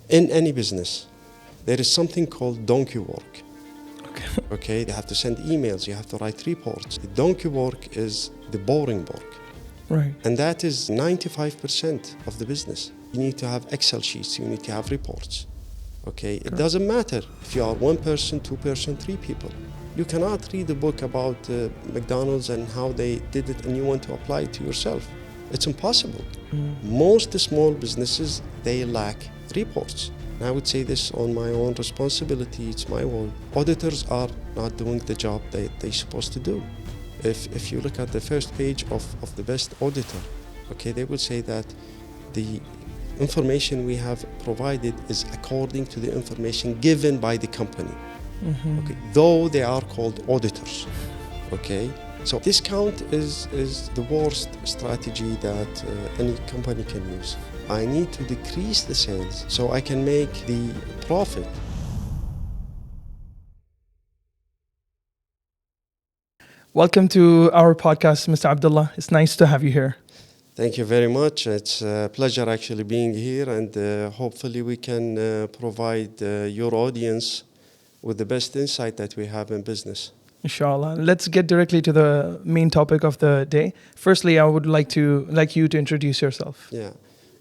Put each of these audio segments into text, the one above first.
In any business, there is something called donkey work. Okay, you have to send emails, you have to write reports. The donkey work is the boring work. Right. And that is 95% of the business. You need to have Excel sheets, you need to have reports. Okay, it doesn't matter if you are one person, two person, three people. You cannot read a book about McDonald's and how they did it and you want to apply it to yourself. It's impossible. Most small businesses, they lack reports. And I would say this on my own responsibility, it's my word. Auditors are not doing the job they're supposed to do. If you look at the first page of the best auditor, okay, they will say that the information we have provided is according to the information given by the company. Okay, though they are called auditors. Okay, so discount is the worst strategy that any company can use. I need to decrease the sales so I can make the profit. Welcome to our podcast, Mr. Abdallah. It's nice to have you here. Thank you very much. It's a pleasure actually being here, and hopefully we can provide your audience with the best insight that we have in business. Inshallah. Let's get directly to the main topic of the day. Firstly, I would like you to introduce yourself. Yeah.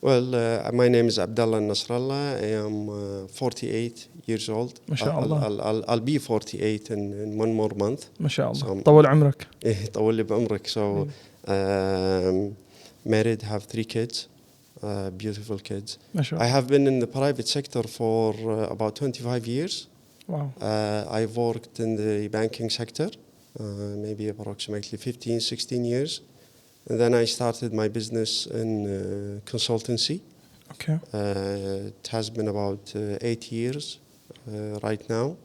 Well, my name is Al-Nasrallah. I am 48 years old. MashaAllah. I'll be 48 in one more month. MashaAllah. طول عمرك. طول لي بعمرك. So, married, have 3 kids, beautiful kids. MashaAllah. I have been in the private sector for about 25 years. Wow. I've worked in the banking sector, maybe approximately 15, 16 years. And then I started my business in consultancy. Okay. It has been about 8 years right now.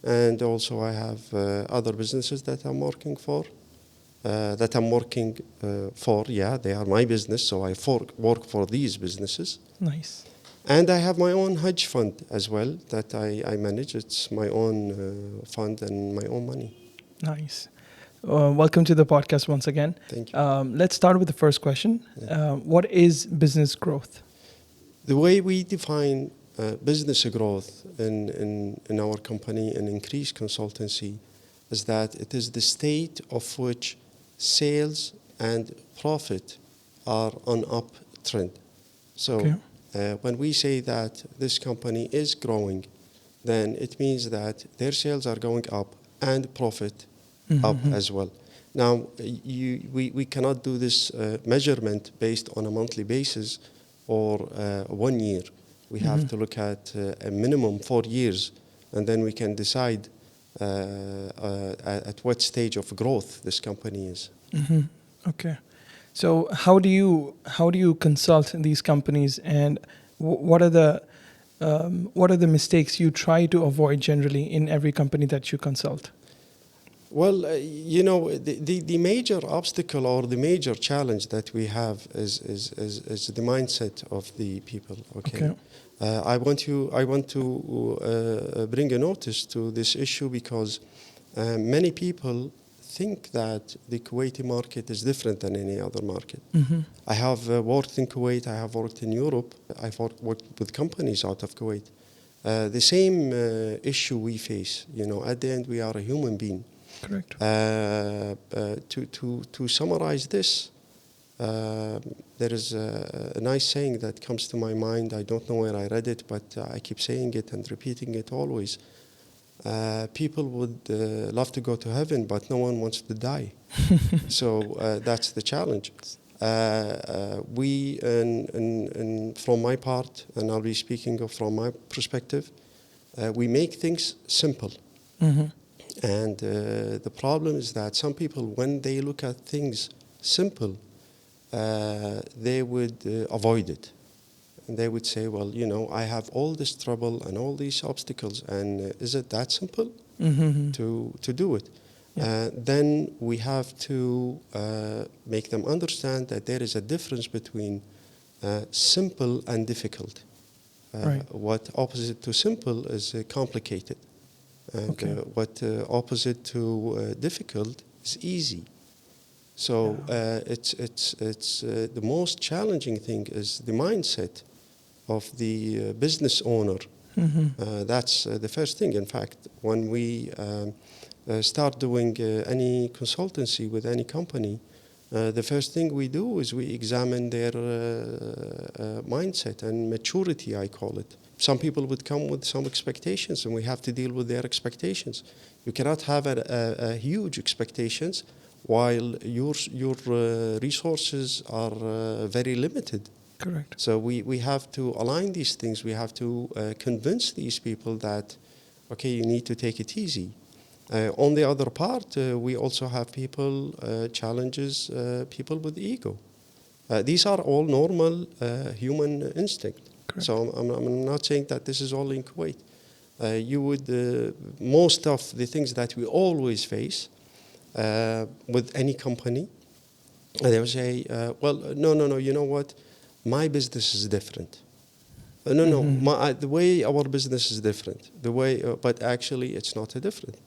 And also I have other businesses that I'm working for. Yeah, they are my business, so I work for these businesses. Nice. And I have my own hedge fund as well that I manage. It's my own fund and my own money. Nice. Welcome to the podcast once again. Thank you. Let's start with the first question. What is business growth? The way we define business growth in our company and increased consultancy is that it is the state of which sales and profit are on uptrend. So when we say that this company is growing, then it means that their sales are going up and profit up as well. Now, we cannot do this measurement based on a monthly basis or 1 year. We have to look at a minimum 4 years, and then we can decide at what stage of growth this company is. Okay. So how do you consult these companies, and what are the mistakes you try to avoid generally in every company that you consult? Well, the major obstacle or the major challenge that we have is the mindset of the people. Okay. I want to bring a notice to this issue because many people think that the Kuwaiti market is different than any other market. I have worked in Kuwait. I have worked in Europe. I've worked with companies out of Kuwait. The same issue we face. At the end, we are a human being. Correct. To summarize this, there is a nice saying that comes to my mind. I don't know where I read it, but I keep saying it and repeating it always. People would love to go to heaven, but no one wants to die. So that's the challenge. We, from my part, and I'll be speaking from my perspective, we make things simple. And the problem is that some people, when they look at things simple, they would avoid it. And they would say, well, I have all this trouble and all these obstacles, and is it that simple to do it? Yeah. Then we have to make them understand that there is a difference between simple and difficult. Right. What opposite to simple is complicated. And what opposite to difficult is easy. So it's the most challenging thing is the mindset of the business owner. That's the first thing. In fact, when we start doing any consultancy with any company, the first thing we do is we examine their mindset and maturity, I call it. Some people would come with some expectations, and we have to deal with their expectations. You cannot have a huge expectations while your resources are very limited. Correct. So we have to align these things. We have to convince these people that, okay, you need to take it easy. On the other part, we also have people, challenges, people with ego. These are all normal human instinct. Correct. So I'm not saying that this is all in Kuwait. You would, most of the things that we always face with any company, they will say, well, no, you know what? My business is different. No, the way our business is different. The way, but actually it's not a different.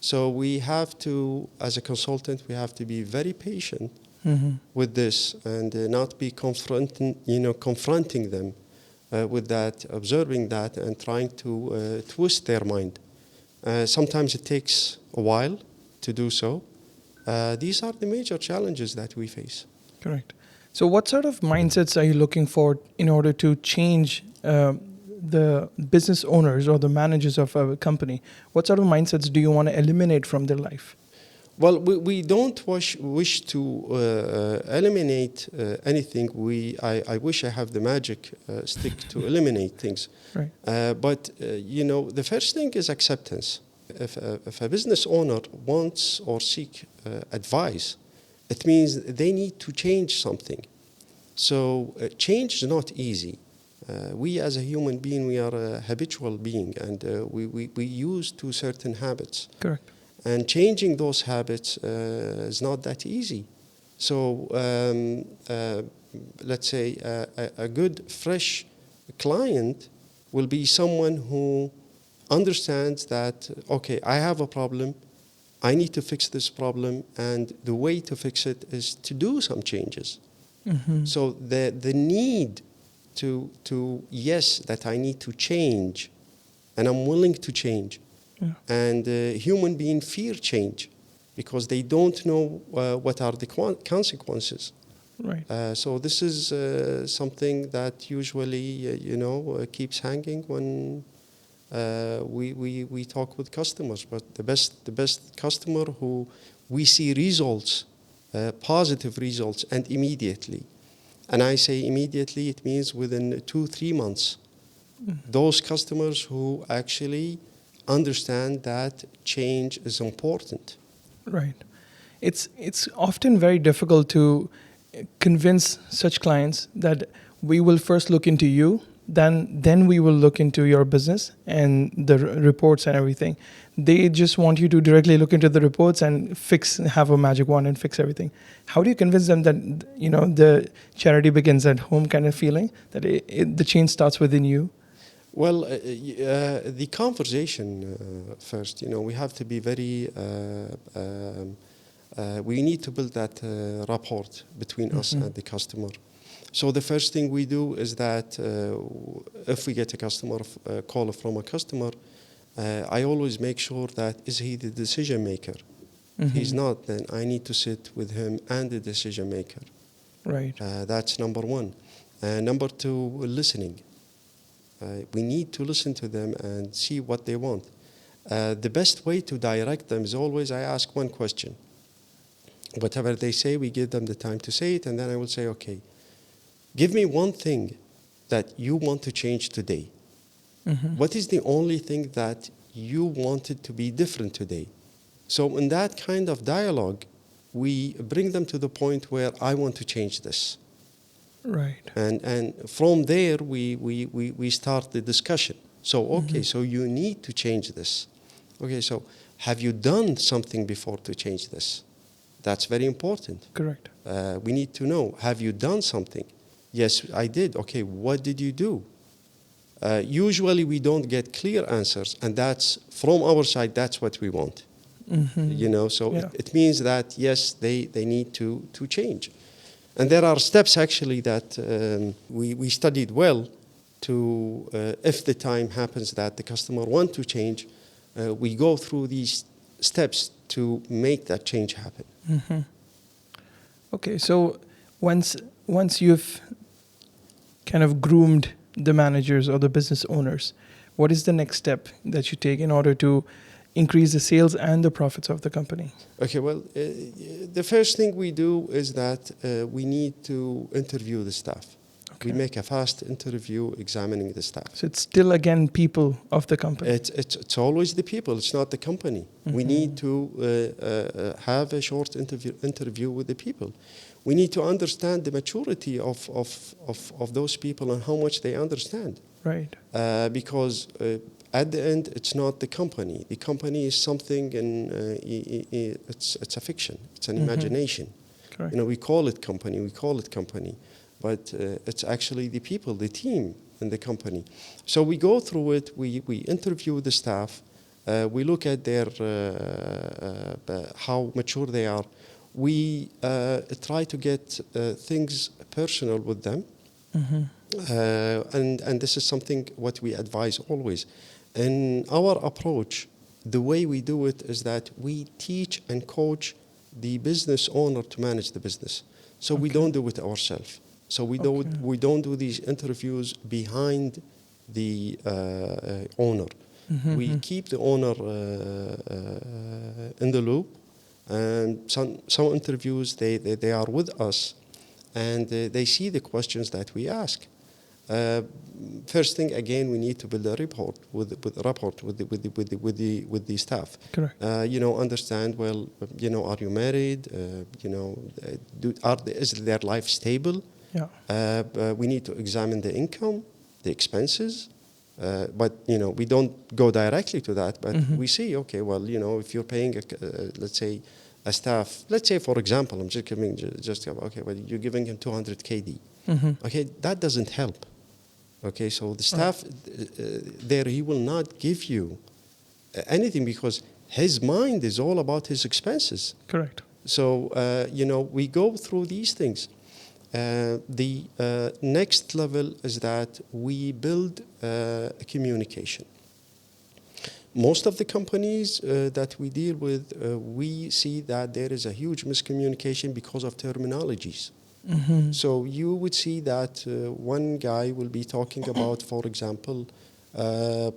So we have to, as a consultant, we have to be very patient with this and not be confronting them with that, observing that, and trying to twist their mind. Sometimes it takes a while to do so. These are the major challenges that we face. Correct. So what sort of mindsets are you looking for in order to change the business owners or the managers of a company? What sort of mindsets do you want to eliminate from their life? Well, we don't wish to eliminate anything. I wish I have the magic stick to eliminate things. Right. But the first thing is acceptance. If a business owner wants or seek advice, it means they need to change something. So change is not easy. We as a human being, we are a habitual being, and we use to certain habits. Correct. And changing those habits is not that easy. So let's say a good, fresh client will be someone who understands that, okay, I have a problem, I need to fix this problem, and the way to fix it is to do some changes. So the need to yes, that I need to change, and I'm willing to change. Yeah. And human beings fear change because they don't know what are the consequences. Right. So this is something that usually keeps hanging when we talk with customers. But the best customer who we see results, positive results, and immediately. And I say immediately, it means within 2-3 months. Those customers who actually understand that change is important. Right. It's often very difficult to convince such clients that we will first look into you, then we will look into your business and the reports and everything. They just want you to directly look into the reports and have a magic wand and fix everything. How do you convince them that the charity begins at home kind of feeling, that the change starts within you? Well, the conversation first, we have to be very, we need to build that rapport between us and the customer. So the first thing we do is that if we get a call from a customer, I always make sure that is he the decision maker? If he's not, then I need to sit with him and the decision maker. Right. That's number one. Number two, listening. We need to listen to them and see what they want. The best way to direct them is always I ask one question. Whatever they say, we give them the time to say it, and then I will say, okay, give me one thing that you want to change today. What is the only thing that you wanted to be different today? So in that kind of dialogue, we bring them to the point where I want to change this. Right. And from there, we start the discussion. So, okay, so you need to change this. Okay, so have you done something before to change this? That's very important. Correct. We need to know, have you done something? Yes, I did. Okay, what did you do? Usually we don't get clear answers, and that's, from our side, that's what we want. So Yeah. it means that, yes, they need to change. And there are steps, actually, that we studied well to, if the time happens that the customer want to change, we go through these steps to make that change happen. Mm-hmm. Okay, so once you've kind of groomed the managers or the business owners, what is the next step that you take in order to increase the sales and the profits of the company? Okay, well, the first thing we do is that we need to interview the staff. Okay. We make a fast interview examining the staff. So it's still, again, people of the company. It's always the people, it's not the company. Mm-hmm. We need to have a short interview with the people. We need to understand the maturity of those people and how much they understand. Right. Because at the end, it's not the company. The company is something, and it's a fiction. It's an imagination. Correct. You know, we call it company, but it's actually the people, the team in the company. So we go through it. We interview the staff. We look at their how mature they are. We try to get things personal with them. Mm-hmm. And this is something what we advise always. In our approach, the way we do it is that we teach and coach the business owner to manage the business. So we don't do it ourselves. So we don't do these interviews behind the owner. Mm-hmm. We keep the owner in the loop. And some interviews, they are with us, and they see the questions that we ask. First thing, again, we need to build a rapport with the staff. Correct. Understand. Well, are you married? Is their life stable? Yeah. We need to examine the income, the expenses. But we don't go directly to that. But we see, okay, well, if you're paying, let's say, a staff, let's say, for example, I'm just giving, okay, well, you're giving him 200 KD. Mm-hmm. Okay, that doesn't help. Okay, so the staff there, he will not give you anything because his mind is all about his expenses. Correct. So, we go through these things. The next level is that we build communication. Most of the companies that we deal with, we see that there is a huge miscommunication because of terminologies. Mm-hmm. So you would see that one guy will be talking about, for example,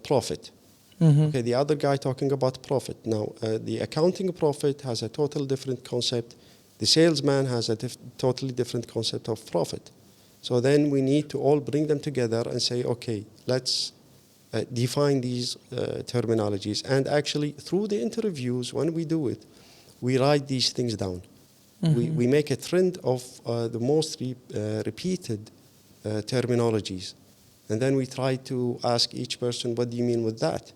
profit. Mm-hmm. Okay, the other guy talking about profit. Now, the accounting profit has a totally different concept. The salesman has a totally different concept of profit. So then we need to all bring them together and say, okay, let's define these terminologies. And actually, through the interviews, when we do it, we write these things down. Mm-hmm. We make a trend of the most repeated terminologies. And then we try to ask each person, what do you mean with that?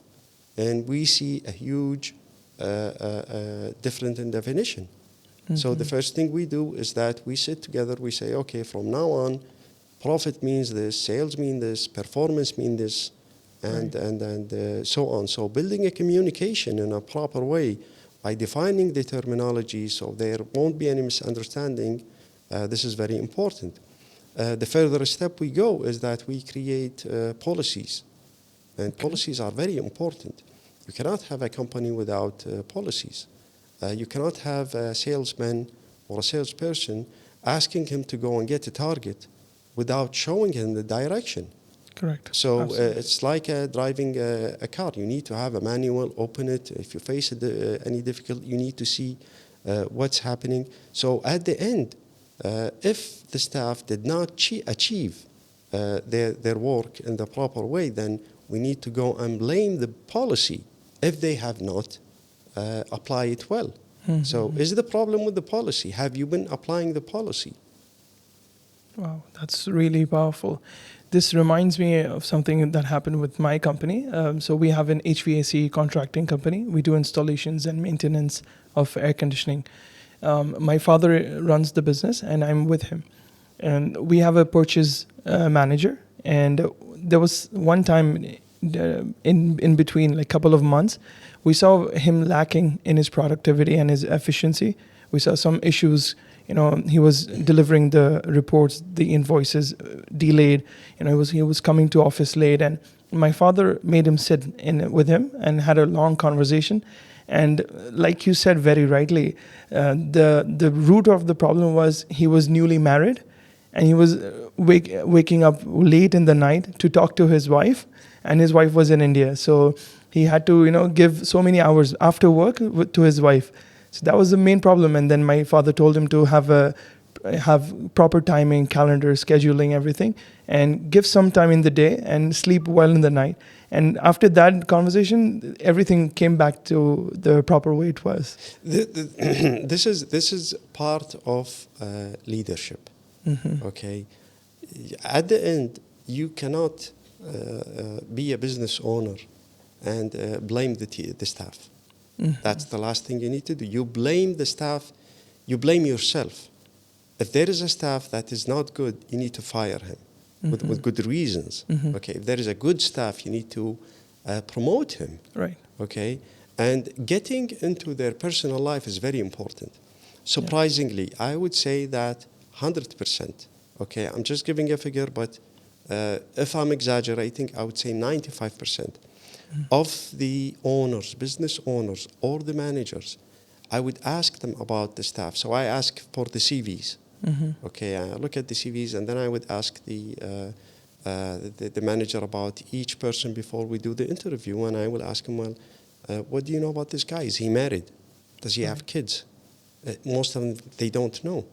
And we see a huge difference in definition. Mm-hmm. So the first thing we do is that we sit together, we say, okay, from now on, profit means this, sales mean this, performance mean this, and so on. So building a communication in a proper way by defining the terminology so there won't be any misunderstanding, this is very important. The further step we go is that we create policies. And policies are very important. You cannot have a company without policies. You cannot have a salesman or a salesperson asking him to go and get a target without showing him the direction. Correct. So it's like driving a car. You need to have a manual, open it. If you face any difficulty, you need to see what's happening. So at the end, if the staff did not achieve their work in the proper way, then we need to go and blame the policy if they have not applied it well. Mm-hmm. So is the problem with the policy? Have you been applying the policy? Wow, that's really powerful. This reminds me of something that happened with my company. So we have an HVAC contracting company. We do installations and maintenance of air conditioning. My father runs the business and I'm with him. And we have a purchase manager. And there was one time in between, like a couple of months, we saw him lacking in his productivity and his efficiency. We saw some issues, he was delivering the reports, the invoices delayed. He was coming to office late, and my father made him sit in with him and had a long conversation. And like you said very rightly, the root of the problem was he was newly married, and he was waking up late in the night to talk to his wife, and his wife was in India. So he had to, give so many hours after work to his wife. So that was the main problem. And then my father told him to have proper timing, calendar, scheduling, everything, and give some time in the day and sleep well in the night. And after that conversation, everything came back to the proper way it was. This is part of leadership. Mm-hmm. Okay, at the end, you cannot be a business owner and blame the staff. Mm-hmm. That's the last thing you need to do. You blame the staff, you blame yourself. If there is a staff that is not good, you need to fire him with good reasons. Mm-hmm. Okay, if there is a good staff, you need to promote him. Right. Okay, and getting into their personal life is very important. Surprisingly, I would say that 100%. Okay, I'm just giving a figure, but if I'm exaggerating, I would say 95% of the owners, business owners, or the managers, I would ask them about the staff. So I ask for the CVs. Mm-hmm. Okay, I look at the CVs, and then I would ask the manager about each person before we do the interview, and I will ask him, well, what do you know about this guy? Is he married? Does he have kids? Most of them, they don't know.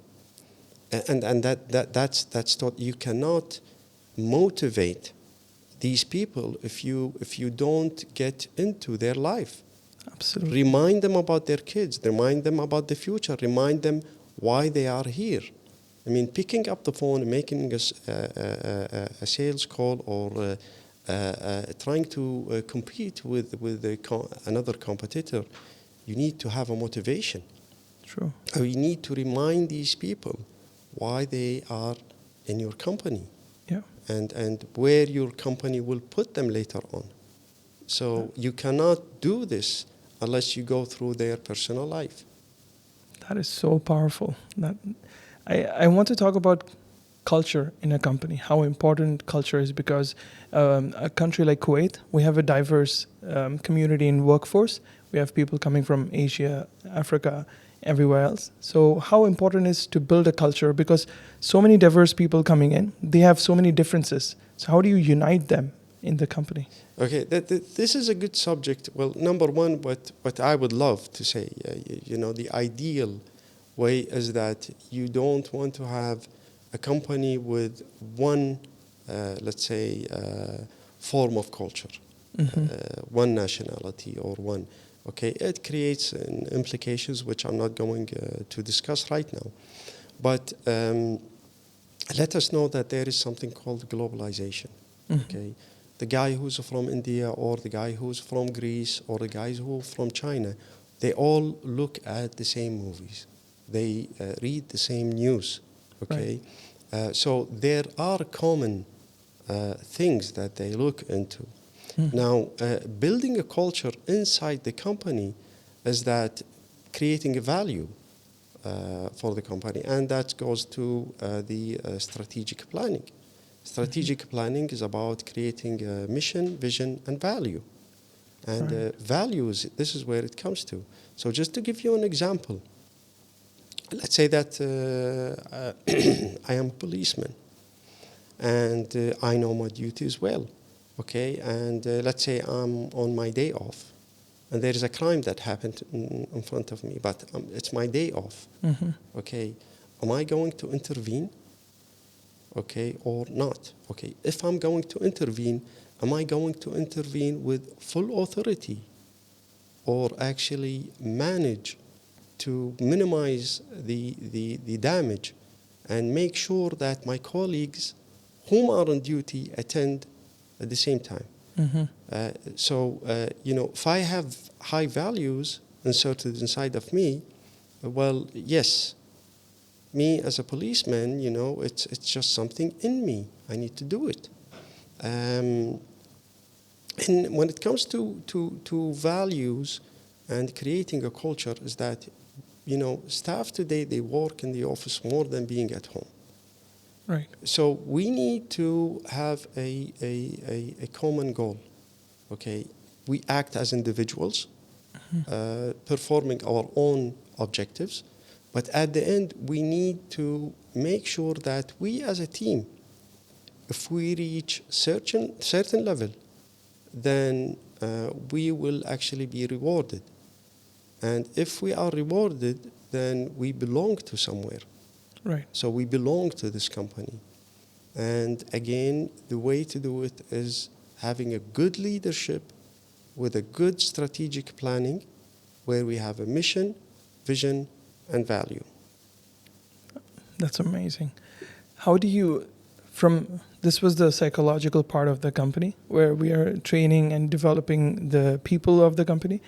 And that's what you cannot motivate these people if you don't get into their life. Absolutely. Remind them about their kids. Remind them about the future. Remind them why they are here. I mean, picking up the phone and making a sales call or trying to compete with another competitor, you need to have a motivation. True. You need to remind these people why they are in your company. Yeah. And where your company will put them later on. So you cannot do this unless you go through their personal life. That is so powerful. I want to talk about culture in a company, how important culture is, because a country like Kuwait, we have a diverse community in workforce. We have people coming from Asia, Africa, everywhere else. So how important is to build a culture, because so many diverse people coming in, they have so many differences. So how do you unite them in the company? Okay, this is a good subject. Well, number one, what I would love to say, the ideal way is that you don't want to have a company with one, let's say, form of culture, one nationality or one. Okay, it creates implications which I'm not going to discuss right now. But let us know that there is something called globalization. Okay, the guy who's from India or the guy who's from Greece or the guys who are from China, they all look at the same movies. They read the same news. Okay, right. So there are common things that they look into. Now, building a culture inside the company is that creating a value for the company, and that goes to the strategic planning. Strategic planning is about creating a mission, vision, and value. And values, this is where it comes to. So just to give you an example, let's say that I am a policeman, and I know my duties well. Okay, and let's say I'm on my day off, and there is a crime that happened in front of me, but it's my day off. Okay, am I going to intervene? Okay, or not? Okay, if I'm going to intervene, am I going to intervene with full authority, or actually manage to minimize the damage and make sure that my colleagues whom are on duty attend at the same time? So, if I have high values inserted inside of me, well, yes, me as a policeman, it's just something in me. I need to do it. And when it comes to values and creating a culture, is that staff today, they work in the office more than being at home. Right. So we need to have a common goal. Okay, we act as individuals, performing our own objectives, but at the end, we need to make sure that we as a team, if we reach certain level, then we will actually be rewarded. And if we are rewarded, then we belong to somewhere. Right. So we belong to this company. And again, the way to do it is having a good leadership with a good strategic planning where we have a mission, vision, and value. That's amazing. How do you, this was the psychological part of the company where we are training and developing the people of the company.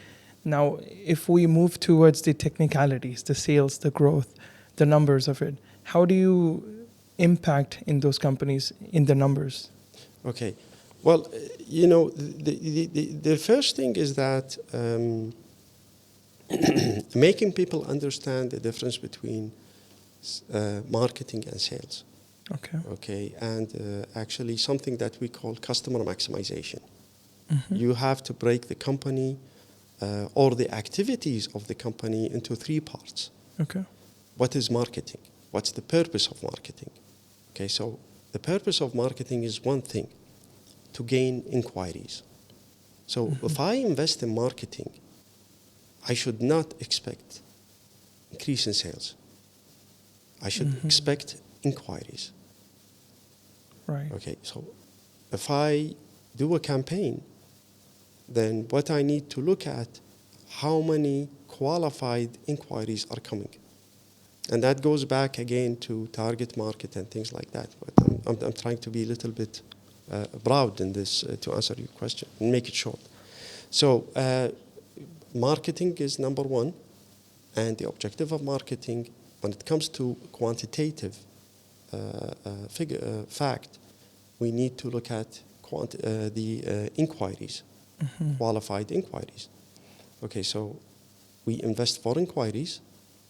Now, if we move towards the technicalities, the sales, the growth, the numbers of it, how do you impact in those companies in the numbers? Okay. Well, the first thing is that making people understand the difference between marketing and sales. Okay. Okay, and actually something that we call customer maximization. Mm-hmm. You have to break the company or the activities of the company into three parts. Okay. What is marketing? What's the purpose of marketing? Okay, so the purpose of marketing is one thing, to gain inquiries. So if I invest in marketing, I should not expect increase in sales. I should expect inquiries. Right. Okay, so if I do a campaign, then what I need to look at, how many qualified inquiries are coming. And that goes back again to target market and things like that. But I'm trying to be a little bit broad in this to answer your question and make it short. So marketing is number one, and the objective of marketing, when it comes to quantitative fact, we need to look at the inquiries, qualified inquiries. Okay, so we invest for inquiries,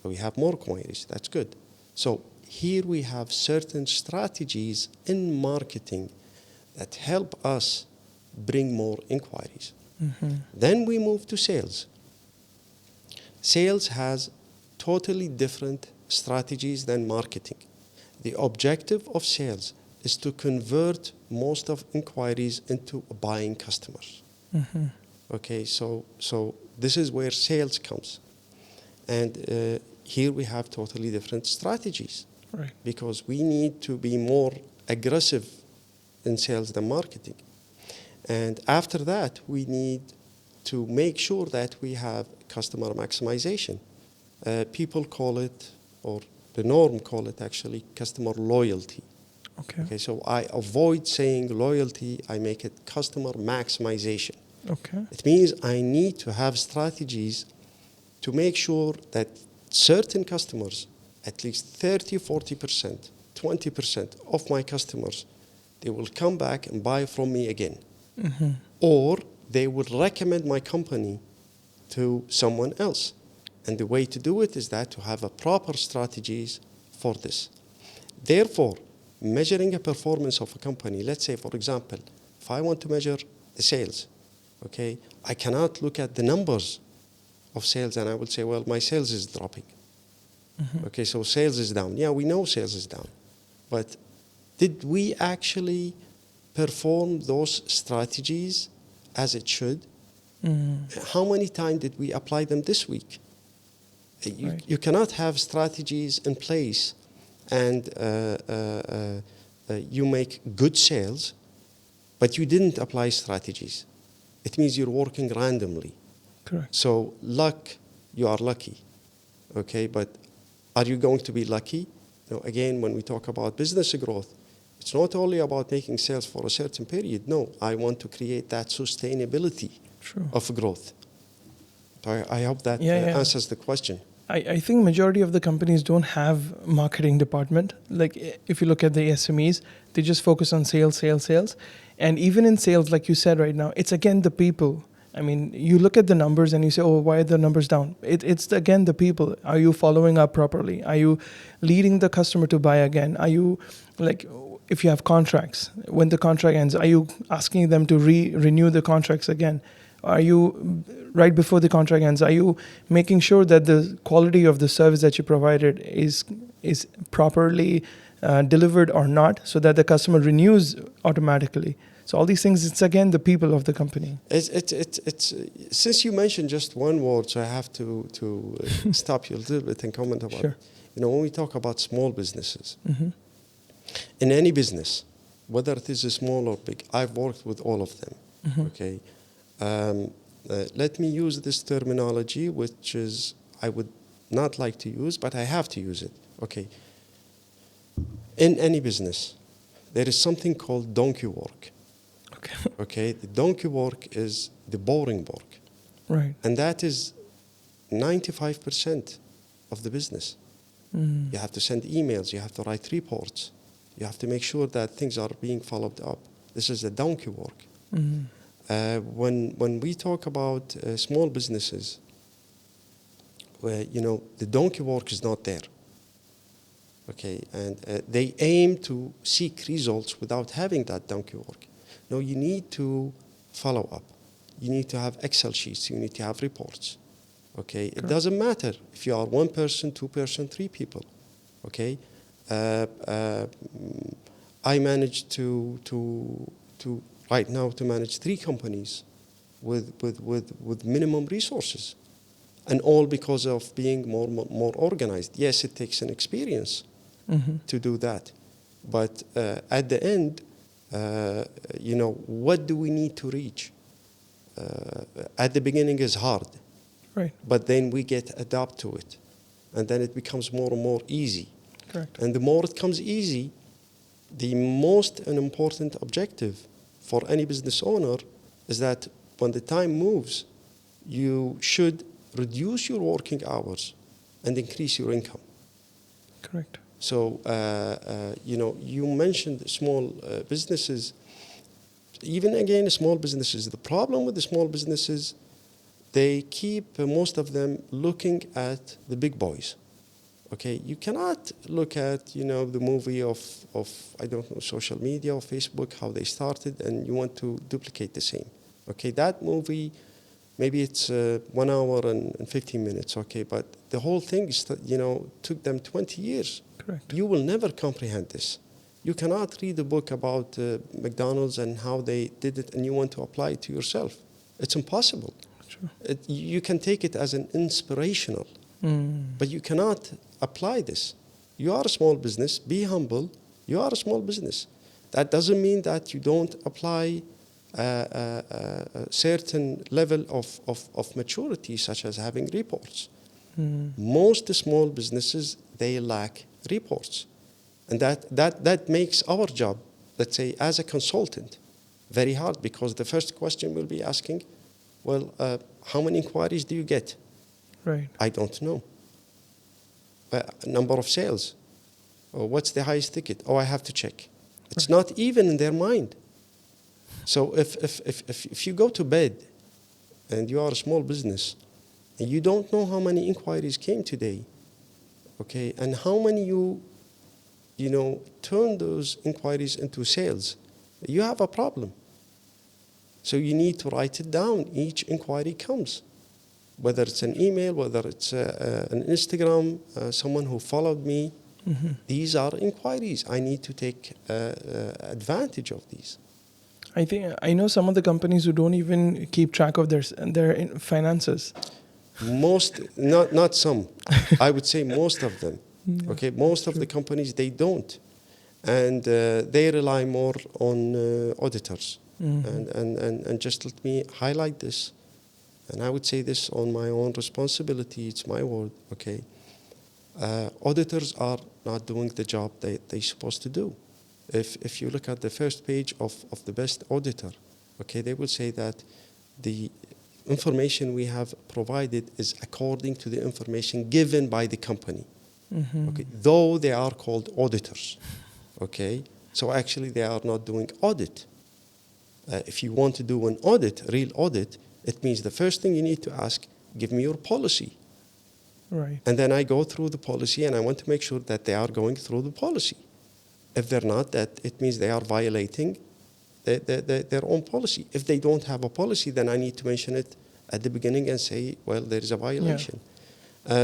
we have more inquiries, that's good. So here we have certain strategies in marketing that help us bring more inquiries. Then we move to sales. Sales has totally different strategies than marketing. The objective of sales is to convert most of inquiries into buying customers. Okay, so this is where sales comes. And here we have totally different strategies. Right. Because we need to be more aggressive in sales than marketing. And after that, we need to make sure that we have customer maximization. People call it, or the norm call it actually, customer loyalty. Okay, so I avoid saying loyalty, I make it customer maximization. Okay. It means I need to have strategies to make sure that certain customers, at least 30, 40%, 20% of my customers, they will come back and buy from me again. Or they will recommend my company to someone else. And the way to do it is that to have a proper strategies for this. Therefore, measuring a performance of a company, let's say, for example, if I want to measure the sales, okay, I cannot look at the numbers of sales and I will say, well, my sales is dropping. Okay, so sales is down. Yeah, we know sales is down. But did we actually perform those strategies as it should? How many times did we apply them this week? You cannot have strategies in place and you make good sales, but you didn't apply strategies. It means you're working randomly. Correct. So luck, you are lucky. Okay, but are you going to be lucky? No, again, when we talk about business growth, it's not only about making sales for a certain period. No, I want to create that sustainability of growth. I hope that answers the question. I think majority of the companies don't have marketing department. Like if you look at the SMEs, they just focus on sales. And even in sales, like you said right now, it's again the people. I mean, you look at the numbers and you say, oh, why are the numbers down? It's again the people. Are you following up properly? Are you leading the customer to buy again? Are you, like, if you have contracts, when the contract ends, are you asking them to renew the contracts again? Are you, right before the contract ends, are you making sure that the quality of the service that you provided is properly delivered or not, so that the customer renews automatically? So all these things, it's again the people of the company. It's since you mentioned just one word, so I have to stop you a little bit and comment about Sure. it. You know, when we talk about small businesses, Mm-hmm. in any business, whether it is small or big, I've worked with all of them. Mm-hmm. Okay, let me use this terminology, which is I would not like to use, but I have to use it. Okay, in any business, there is something called donkey work. Okay. Okay, the donkey work is the boring work, Right. and that is 95% of the business. Mm. You have to send emails, you have to write reports, you have to make sure that things are being followed up. This is the donkey work. Mm. When we talk about small businesses, where, you know, the donkey work is not there. Okay, and they aim to seek results without having that donkey work. No, you need to follow up. You need to have Excel sheets. You need to have reports. Okay, it doesn't matter if you are one person, two person, three people. Okay, I managed to right now to manage 3 companies with minimum resources, and all because of being more organized. Yes, it takes an experience Mm-hmm. to do that, but at the end, you know, what do we need to reach? At the beginning is hard, Right. but then we get adapt to it, and then it becomes more and more easy. Correct. And the more it comes easy, the most and important objective for any business owner is that when the time moves, you should reduce your working hours and increase your income. Correct. So, you know, you mentioned small businesses. Even again, small businesses. The problem with the small businesses, they keep most of them looking at the big boys. Okay, you cannot look at, you know, the movie of I don't know, social media or Facebook, how they started, and you want to duplicate the same. Okay, that movie, maybe it's 1 hour and 15 minutes. Okay, but the whole thing is, you know, took them 20 years. Correct. You will never comprehend this. You cannot read a book about McDonald's and how they did it, and you want to apply it to yourself. It's impossible. True. You can take it as an inspirational, but you cannot apply this. You are a small business. Be humble. You are a small business. That doesn't mean that you don't apply a certain level of maturity, such as having reports. Most small businesses, they lack reports. And that makes our job, let's say, as a consultant, very hard, because the first question we'll be asking, well, how many inquiries do you get? Right. I don't know. Number of sales. Or what's the highest ticket? Oh, I have to check. It's not even in their mind. So if you go to bed and you are a small business and you don't know how many inquiries came today, okay, and how many you know, turn those inquiries into sales, you have a problem. So you need to write it down. Each inquiry comes, whether it's an email, whether it's an Instagram, someone who followed me. Mm-hmm. These are inquiries. I need to take advantage of these. I know some of the companies who don't even keep track of their finances. Most, not some. I would say most of them. Yeah, Okay, most of the companies, they don't, and they rely more on auditors. Mm-hmm. And just let me highlight this, and I would say this on my own responsibility. It's my word. Okay, auditors are not doing the job they're supposed to do. If you look at the first page of the best auditor, okay, they will say that the information we have provided is according to the information given by the company. Mm-hmm. Okay, though they are called auditors. Okay, so actually they are not doing audit. If you want to do an audit, real audit, It means the first thing you need to ask, give me your policy. Right. And then I go through the policy and I want to make sure that they are going through the policy. If they're not, that it means they are violating their own policy. If they don't have a policy, then I need to mention it at the beginning and say, well, there is a violation.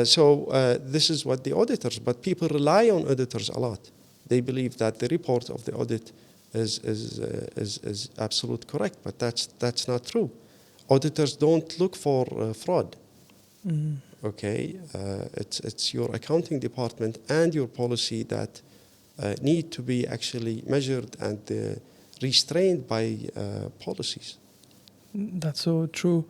So this is what the auditors, but people rely on auditors a lot. They believe that the report of the audit is absolute correct, but that's not true. Auditors don't look for fraud. Mm. Okay, it's your accounting department and your policy that need to be actually measured and restrained by policies. That's so true.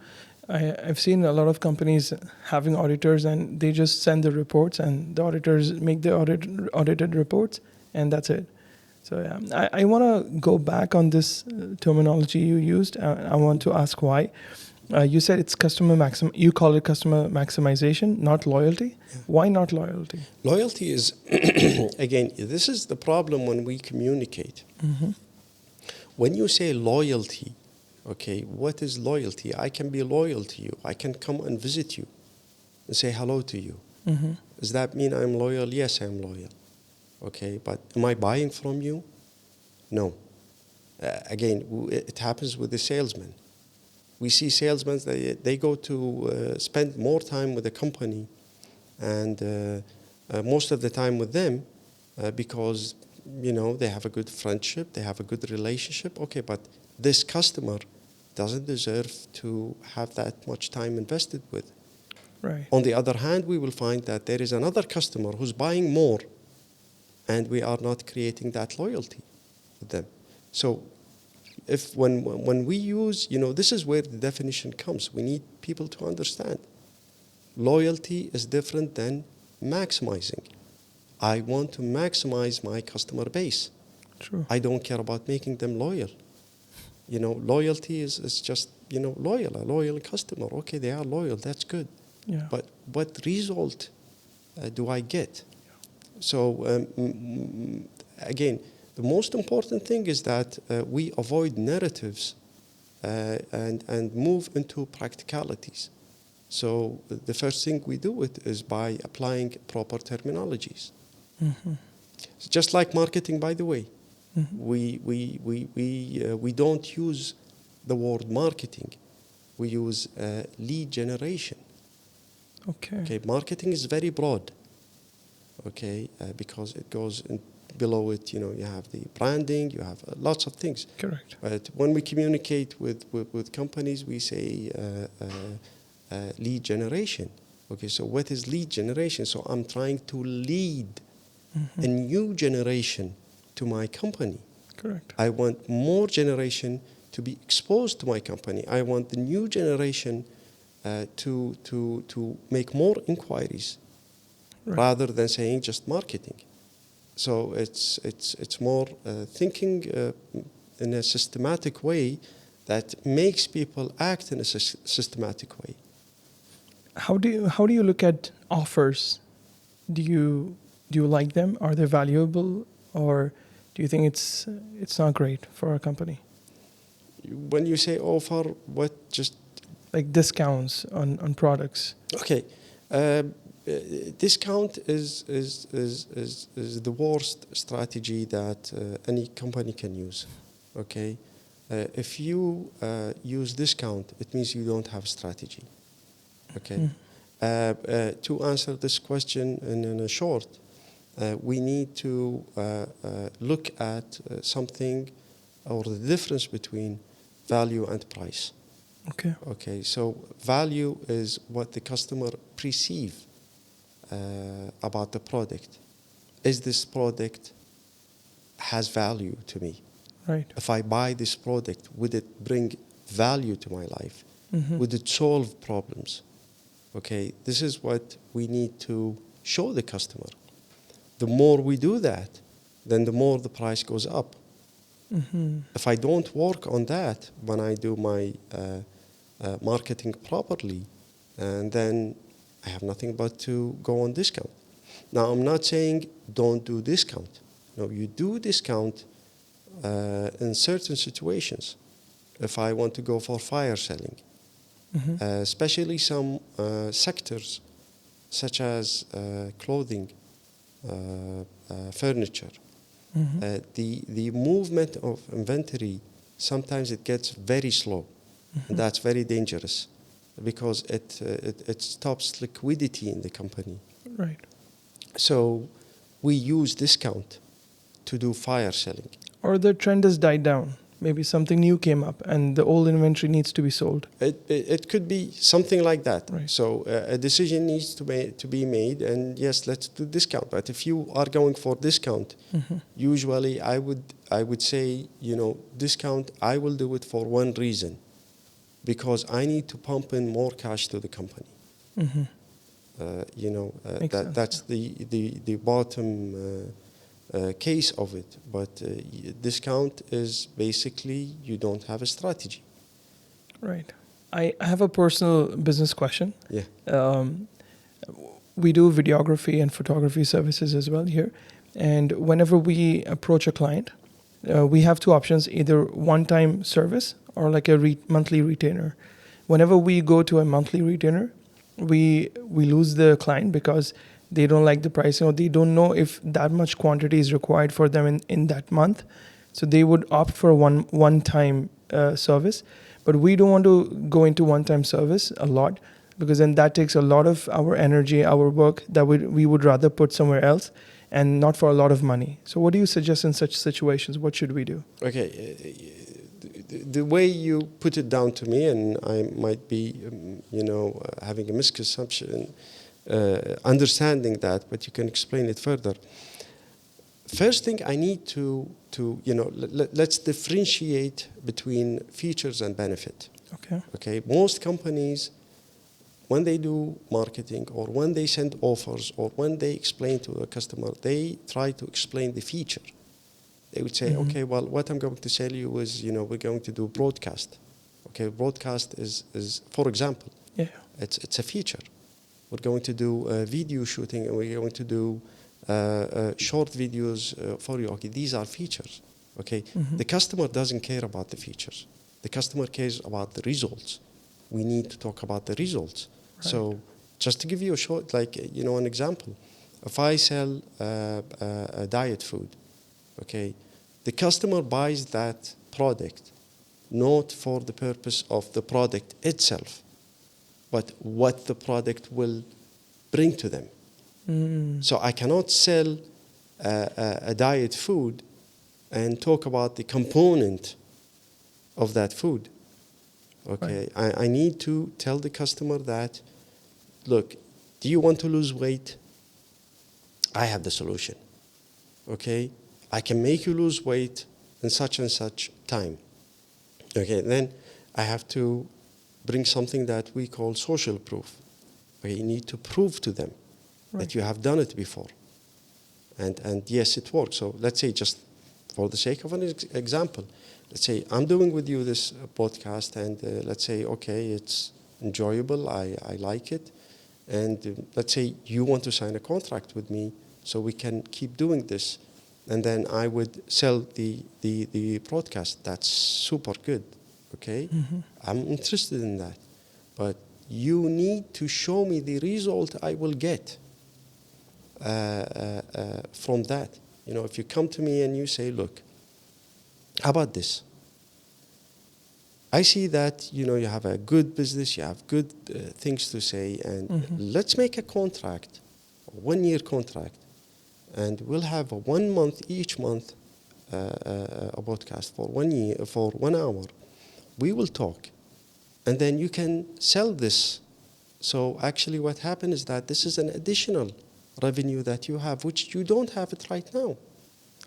I've seen a lot of companies having auditors, and they just send the reports, and the auditors make the audited reports, and that's it. So yeah, I want to go back on this terminology you used. I want to ask why. You said it's you call it customer maximization, not loyalty. Yeah. Why not loyalty? Loyalty is, again, this is the problem when we communicate. Mm-hmm. When you say loyalty, okay, what is loyalty? I can be loyal to you. I can come and visit you and say hello to you. Mm-hmm. Does that mean I'm loyal? Yes, I'm loyal. Okay, but am I buying from you? No. Again, it happens with the salesman. We see salesmen, they go to spend more time with the company and most of the time with them because, you know, they have a good friendship, they have a good relationship. Okay, but this customer doesn't deserve to have that much time invested with. Right. On the other hand, we will find that there is another customer who's buying more and we are not creating that loyalty with them. So if when we use, you know, this is where the definition comes. We need people to understand. Loyalty is different than maximizing. I want to maximize my customer base. True. I don't care about making them loyal. You know, loyalty is just, you know, a loyal customer. Okay, they are loyal, that's good. Yeah. But what result do I get? So again, the most important thing is that we avoid narratives and move into practicalities. So the first thing we do it is by applying proper terminologies. Mm-hmm. It's just like marketing, by the way. Mm-hmm. We don't use the word marketing. We use lead generation. Okay, marketing is very broad. Okay, because it goes in below it, you know, you have the branding, you have lots of things. Correct. But when we communicate with companies, we say lead generation. Okay, so what is lead generation? So I'm trying to lead a new generation to my company. Correct. I want more generation to be exposed to my company. I want the new generation to make more inquiries, Right. rather than saying just marketing. So it's more thinking in a systematic way that makes people act in a systematic way. How do you look at offers? Do you like them? Are they valuable, or do you think it's not great for a company? When you say offer, what just Like discounts on products. okay? Discount is the worst strategy that any company can use. Okay, if you use discount, it means you don't have a strategy. Okay, to answer this question in a short, we need to look at something or the difference between value and price. Okay. Okay, so value is what the customer perceive about the product. Is this product has value to me? Right. If I buy this product, would it bring value to my life? Mm-hmm. Would it solve problems? Okay, this is what we need to show the customer. The more we do that, then the more the price goes up. Mm-hmm. If I don't work on that when I do my marketing properly, and then I have nothing but to go on discount. Now, I'm not saying don't do discount. No, you do discount in certain situations. If I want to go for fire selling, especially some sectors such as clothing, furniture. The movement of inventory, sometimes it gets very slow. And that's very dangerous because it stops liquidity in the company. Right. So we use discount to do fire selling. Or the trend has died down. Maybe something new came up and the old inventory needs to be sold. It could be something like that. Right. So a decision needs to be made, and yes, let's do discount. But if you are going for discount, usually I would say, discount, I will do it for one reason, because I need to pump in more cash to the company. That's the bottom case of it. But discount is basically you don't have a strategy. Right. I have a personal business question. Yeah. We do videography and photography services as well here. And whenever we approach a client, we have two options, either one-time service or like a monthly retainer. Whenever we go to a monthly retainer, we lose the client because they don't like the pricing, or they don't know if that much quantity is required for them in that month. So they would opt for one-time service. But we don't want to go into one-time service a lot, because then that takes a lot of our energy, our work that we would rather put somewhere else, and not for a lot of money. So what do you suggest in such situations? What should we do? Okay. The way you put it down to me, and I might be, having a misconception, understanding that, but you can explain it further. First thing I need to let's differentiate between features and benefit. Okay. Most companies, when they do marketing or when they send offers or when they explain to the customer, they try to explain the feature. They would say, okay, well, what I'm going to sell you is, we're going to do broadcast. Okay, broadcast is for example, it's a feature. We're going to do video shooting, and we're going to do short videos for you. Okay, these are features. Okay, the customer doesn't care about the features. The customer cares about the results. We need to talk about the results. Right. So, just to give you a short, an example, if I sell a diet food, okay, the customer buys that product not for the purpose of the product itself, but what the product will bring to them. So I cannot sell a diet food and talk about the component of that food. Okay, right. I need to tell the customer that, look, do you want to lose weight? I have the solution. Okay, I can make you lose weight in such and such time. Okay, then I have to bring something that we call social proof. Okay, you need to prove to them that you have done it before. And yes, it works. So let's say, just for the sake of an example, let's say I'm doing with you this podcast, and let's say, okay, it's enjoyable, I like it, and let's say you want to sign a contract with me so we can keep doing this, and then I would sell the broadcast. That's super good, okay? I'm interested in that, but you need to show me the result I will get from that. If you come to me and you say, look, how about this? I see that, you have a good business, you have good things to say, and let's make a contract, a 1-year contract, and we'll have a 1 month, each month, a podcast for 1 year, for 1 hour. We will talk, and then you can sell this. So actually what happened is that this is an additional revenue that you have, which you don't have it right now.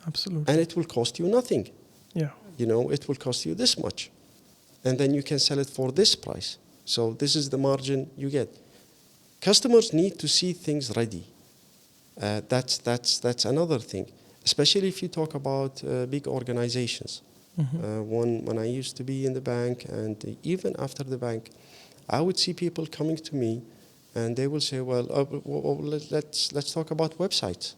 Absolutely. And it will cost you nothing. Yeah. It will cost you this much. And then you can sell it for this price. So this is the margin you get. Customers need to see things ready. That's another thing, especially if you talk about big organizations. When I used to be in the bank, and even after the bank, I would see people coming to me, and they will say, "Well, let's talk about websites."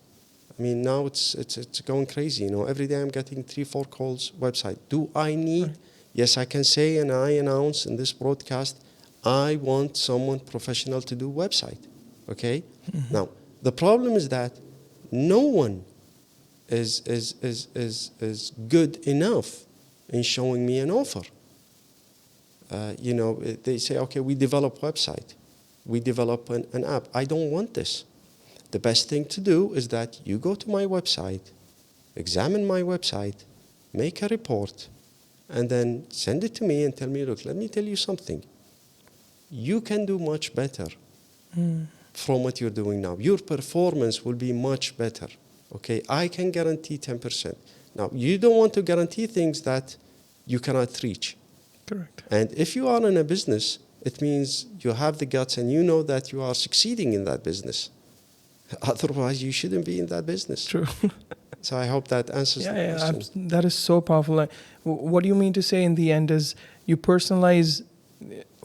I mean, now it's going crazy. Every day I'm getting 3-4 calls. Website. Do I need? Right. Yes, I can say, and I announce in this broadcast, I want someone professional to do website. Okay? Now, the problem is that no one is good enough in showing me an offer. They say, okay, we develop website. We develop an app. I don't want this. The best thing to do is that you go to my website, examine my website, make a report, and then send it to me and tell me, look, let me tell you something. You can do much better from what you're doing now. Your performance will be much better. Okay, I can guarantee 10%. Now, you don't want to guarantee things that you cannot reach. Correct. And if you are in a business, it means you have the guts and you know that you are succeeding in that business. Otherwise, you shouldn't be in that business. True. So I hope that answers the question. That is so powerful. What do you mean to say in the end is you personalize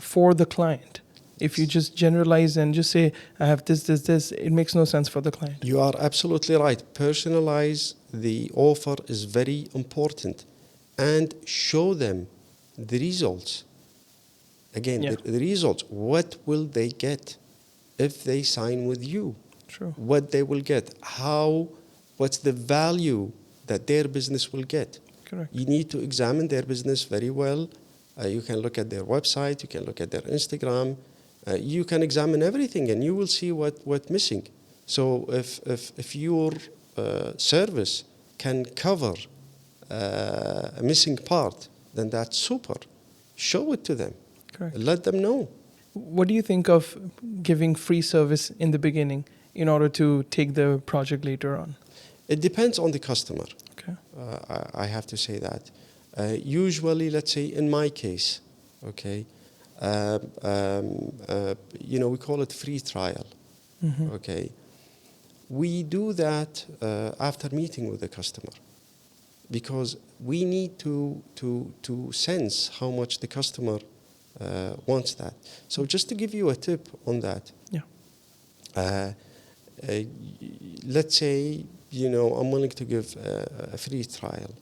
for the client. If you just generalize and just say, I have this, it makes no sense for the client. You are absolutely right. Personalize the offer is very important. And show them the results. Again, the results. What will they get if they sign with you? True. What they will get. What's the value that their business will get? Correct. You need to examine their business very well. You can look at their website. You can look at their Instagram. You can examine everything and you will see what's missing. So if your service can cover a missing part, then that's super. Show it to them. Correct. Let them know. What do you think of giving free service in the beginning in order to take the project later on? It depends on the customer. Okay. I have to say that. Usually, let's say in my case, okay, we call it free trial. Okay. We do that after meeting with the customer, because we need to sense how much the customer wants that. So just to give you a tip on that, let's say, I'm willing to give a free trial.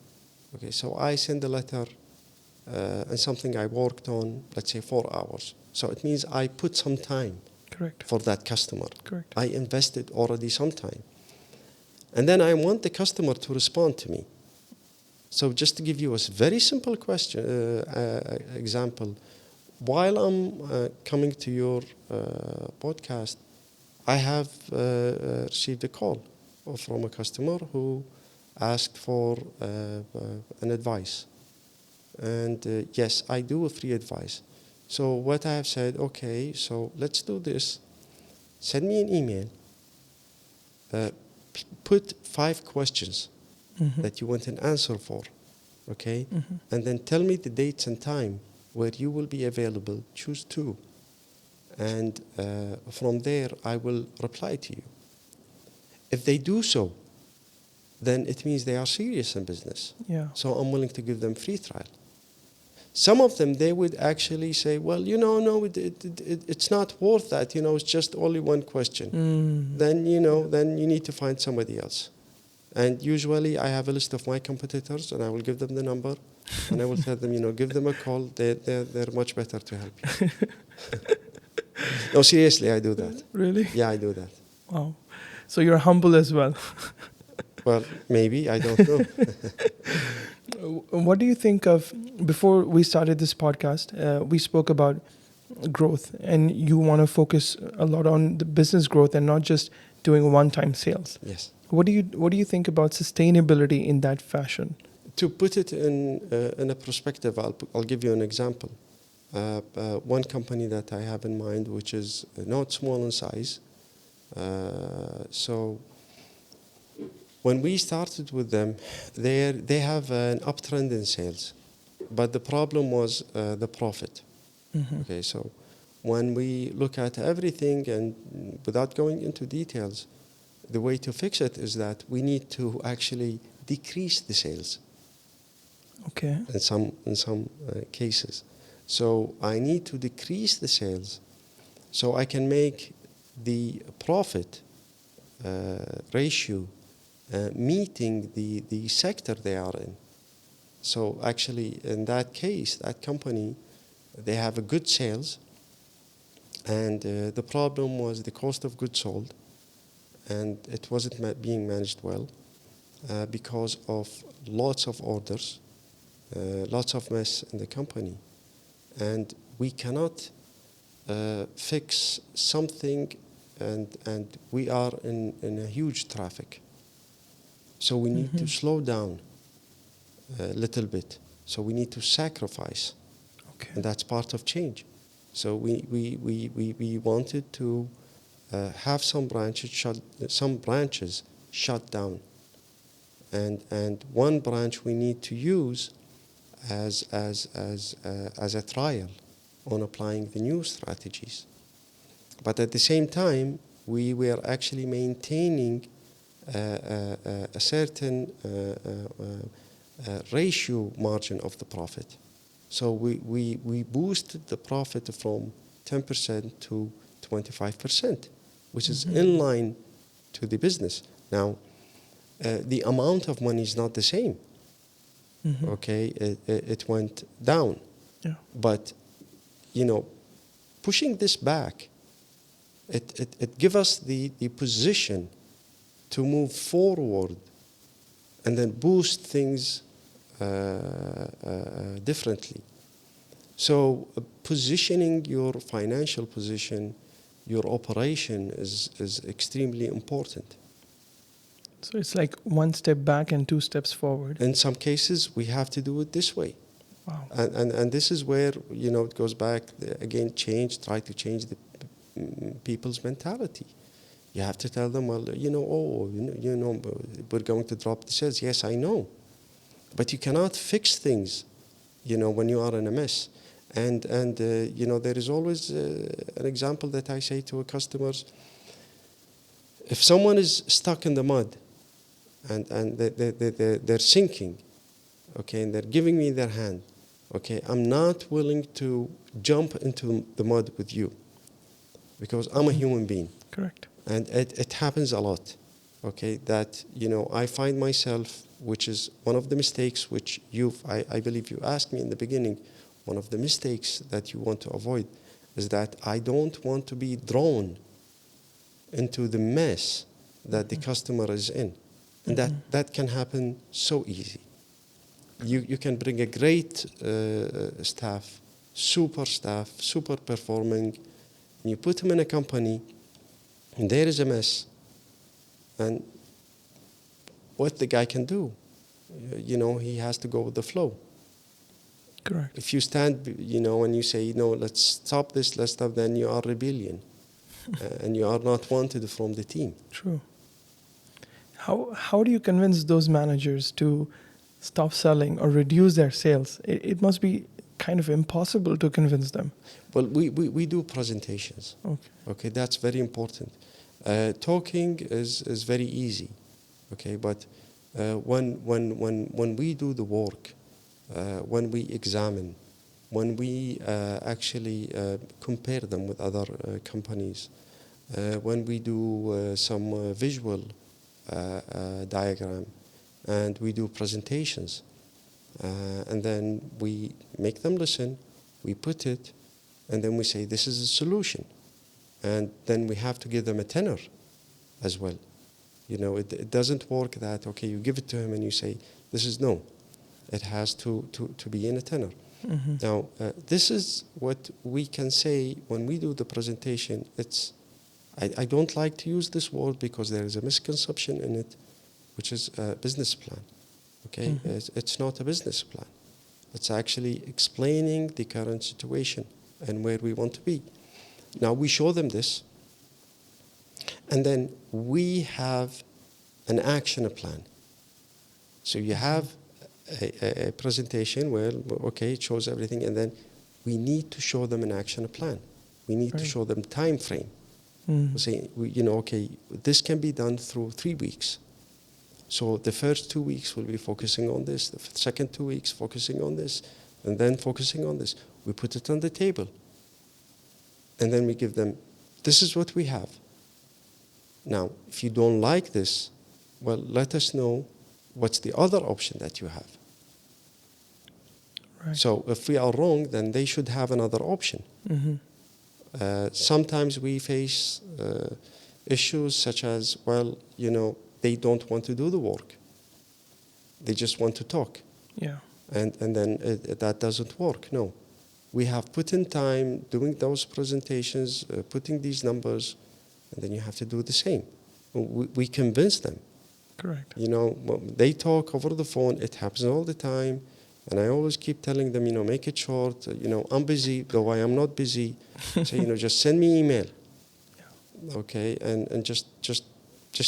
Okay, so I send a letter and something I worked on, let's say 4 hours. So it means I put some time. Correct. For that customer. Correct. I invested already some time. And then I want the customer to respond to me. So just to give you a very simple example, while I'm coming to your podcast, I have received a call from a customer who asked for an advice. And yes, I do a free advice. So what I have said, okay, so let's do this. Send me an email. Put 5 questions that you want an answer for, okay? And then tell me the dates and time where you will be available. Choose 2. And from there, I will reply to you. If they do so, then it means they are serious in business. Yeah. So I'm willing to give them free trial. Some of them, they would actually say, well, no, it's not worth that. It's just only 1 question. Then you need to find somebody else. And usually I have a list of my competitors and I will give them the number and I will tell them, give them a call. They're much better to help you. No, seriously, I do that. Really? Yeah, I do that. Wow. So you're humble as well. Well, maybe, I don't know. What do you think of, before we started this podcast, we spoke about growth, and you want to focus a lot on the business growth and not just doing one-time sales. Yes. What do you think about sustainability in that fashion? To put it in a perspective, I'll give you an example. One company that I have in mind, which is not small in size. So when we started with them, they have an uptrend in sales, but the problem was the profit. Okay, so when we look at everything, and without going into details, the way to fix it is that we need to actually decrease the sales. Okay. In some cases. So I need to decrease the sales so I can make the profit ratio meeting the sector they are in. So actually, in that case, that company, they have a good sales, And the problem was the cost of goods sold, and it wasn't being managed well because of lots of orders, lots of mess in the company. And we cannot fix something, and we are in a huge traffic. So we need to slow down a little bit. So we need to sacrifice. Okay. And that's part of change. So we wanted to have some branches shut down. And one branch we need to use as a trial on applying the new strategies. But at the same time, we were actually maintaining a certain ratio margin of the profit. So we boosted the profit from 10% to 25%, which is in line to the business. Now, the amount of money is not the same. Okay, it went down. Yeah. But, pushing this back, it gives us the position to move forward and then boost things differently. So positioning your financial position, your operation is extremely important. So it's like one step back and two steps forward. In some cases, we have to do it this way. Wow. And this is where, it goes back, again, try to change the people's mentality. You have to tell them, well, we're going to drop the sales. Yes, I know. But you cannot fix things, when you are in a mess. And there is always an example that I say to our customers. If someone is stuck in the mud and they're sinking, okay, and they're giving me their hand, okay, I'm not willing to jump into the mud with you because I'm a human being. Correct. And it happens a lot, okay, that, I find myself, which is one of the mistakes which I believe you asked me in the beginning, one of the mistakes that you want to avoid is that I don't want to be drawn into the mess that the customer is in. And that can happen so easy. You can bring a great staff, super performing, and you put them in a company, and there is a mess. And what the guy can do, he has to go with the flow. Correct. If you stand, and you say, let's stop this, then you are rebellion. And you are not wanted from the team. True. How do you convince those managers to stop selling or reduce their sales? It must be kind of impossible to convince them. Well, we do presentations. Okay, that's very important. Talking is very easy. Okay, but when we do the work, when we examine, when we actually compare them with other companies, when we do some visual diagram, and we do presentations, and then we make them listen, we put it, and then we say, this is a solution. And then we have to give them a tenor as well. It doesn't work that, okay, you give it to him and you say, this is no. It has to be in a tenor. Now, this is what we can say when we do the presentation. I don't like to use this word because there is a misconception in it, which is a business plan. Okay, it's not a business plan. It's actually explaining the current situation and where we want to be. Now, we show them this, and then we have an action plan. So you have a presentation where, okay, it shows everything, and then we need to show them an action plan. We need to show them time frame. We say, okay, this can be done through 3 weeks. So the first 2 weeks will be focusing on this, the second 2 weeks focusing on this, and then focusing on this. We put it on the table. And then we give them, this is what we have. Now, if you don't like this, well, let us know what's the other option that you have. Right. So if we are wrong, then they should have another option. Sometimes we face issues such as, well, they don't want to do the work. They just want to talk. Yeah. And then that doesn't work. No. We have put in time doing those presentations, putting these numbers, and then you have to do the same. We convince them. Correct. They talk over the phone. It happens all the time. And I always keep telling them, make it short. I'm busy, though I am not busy. So, just send me email. Yeah. Okay, and just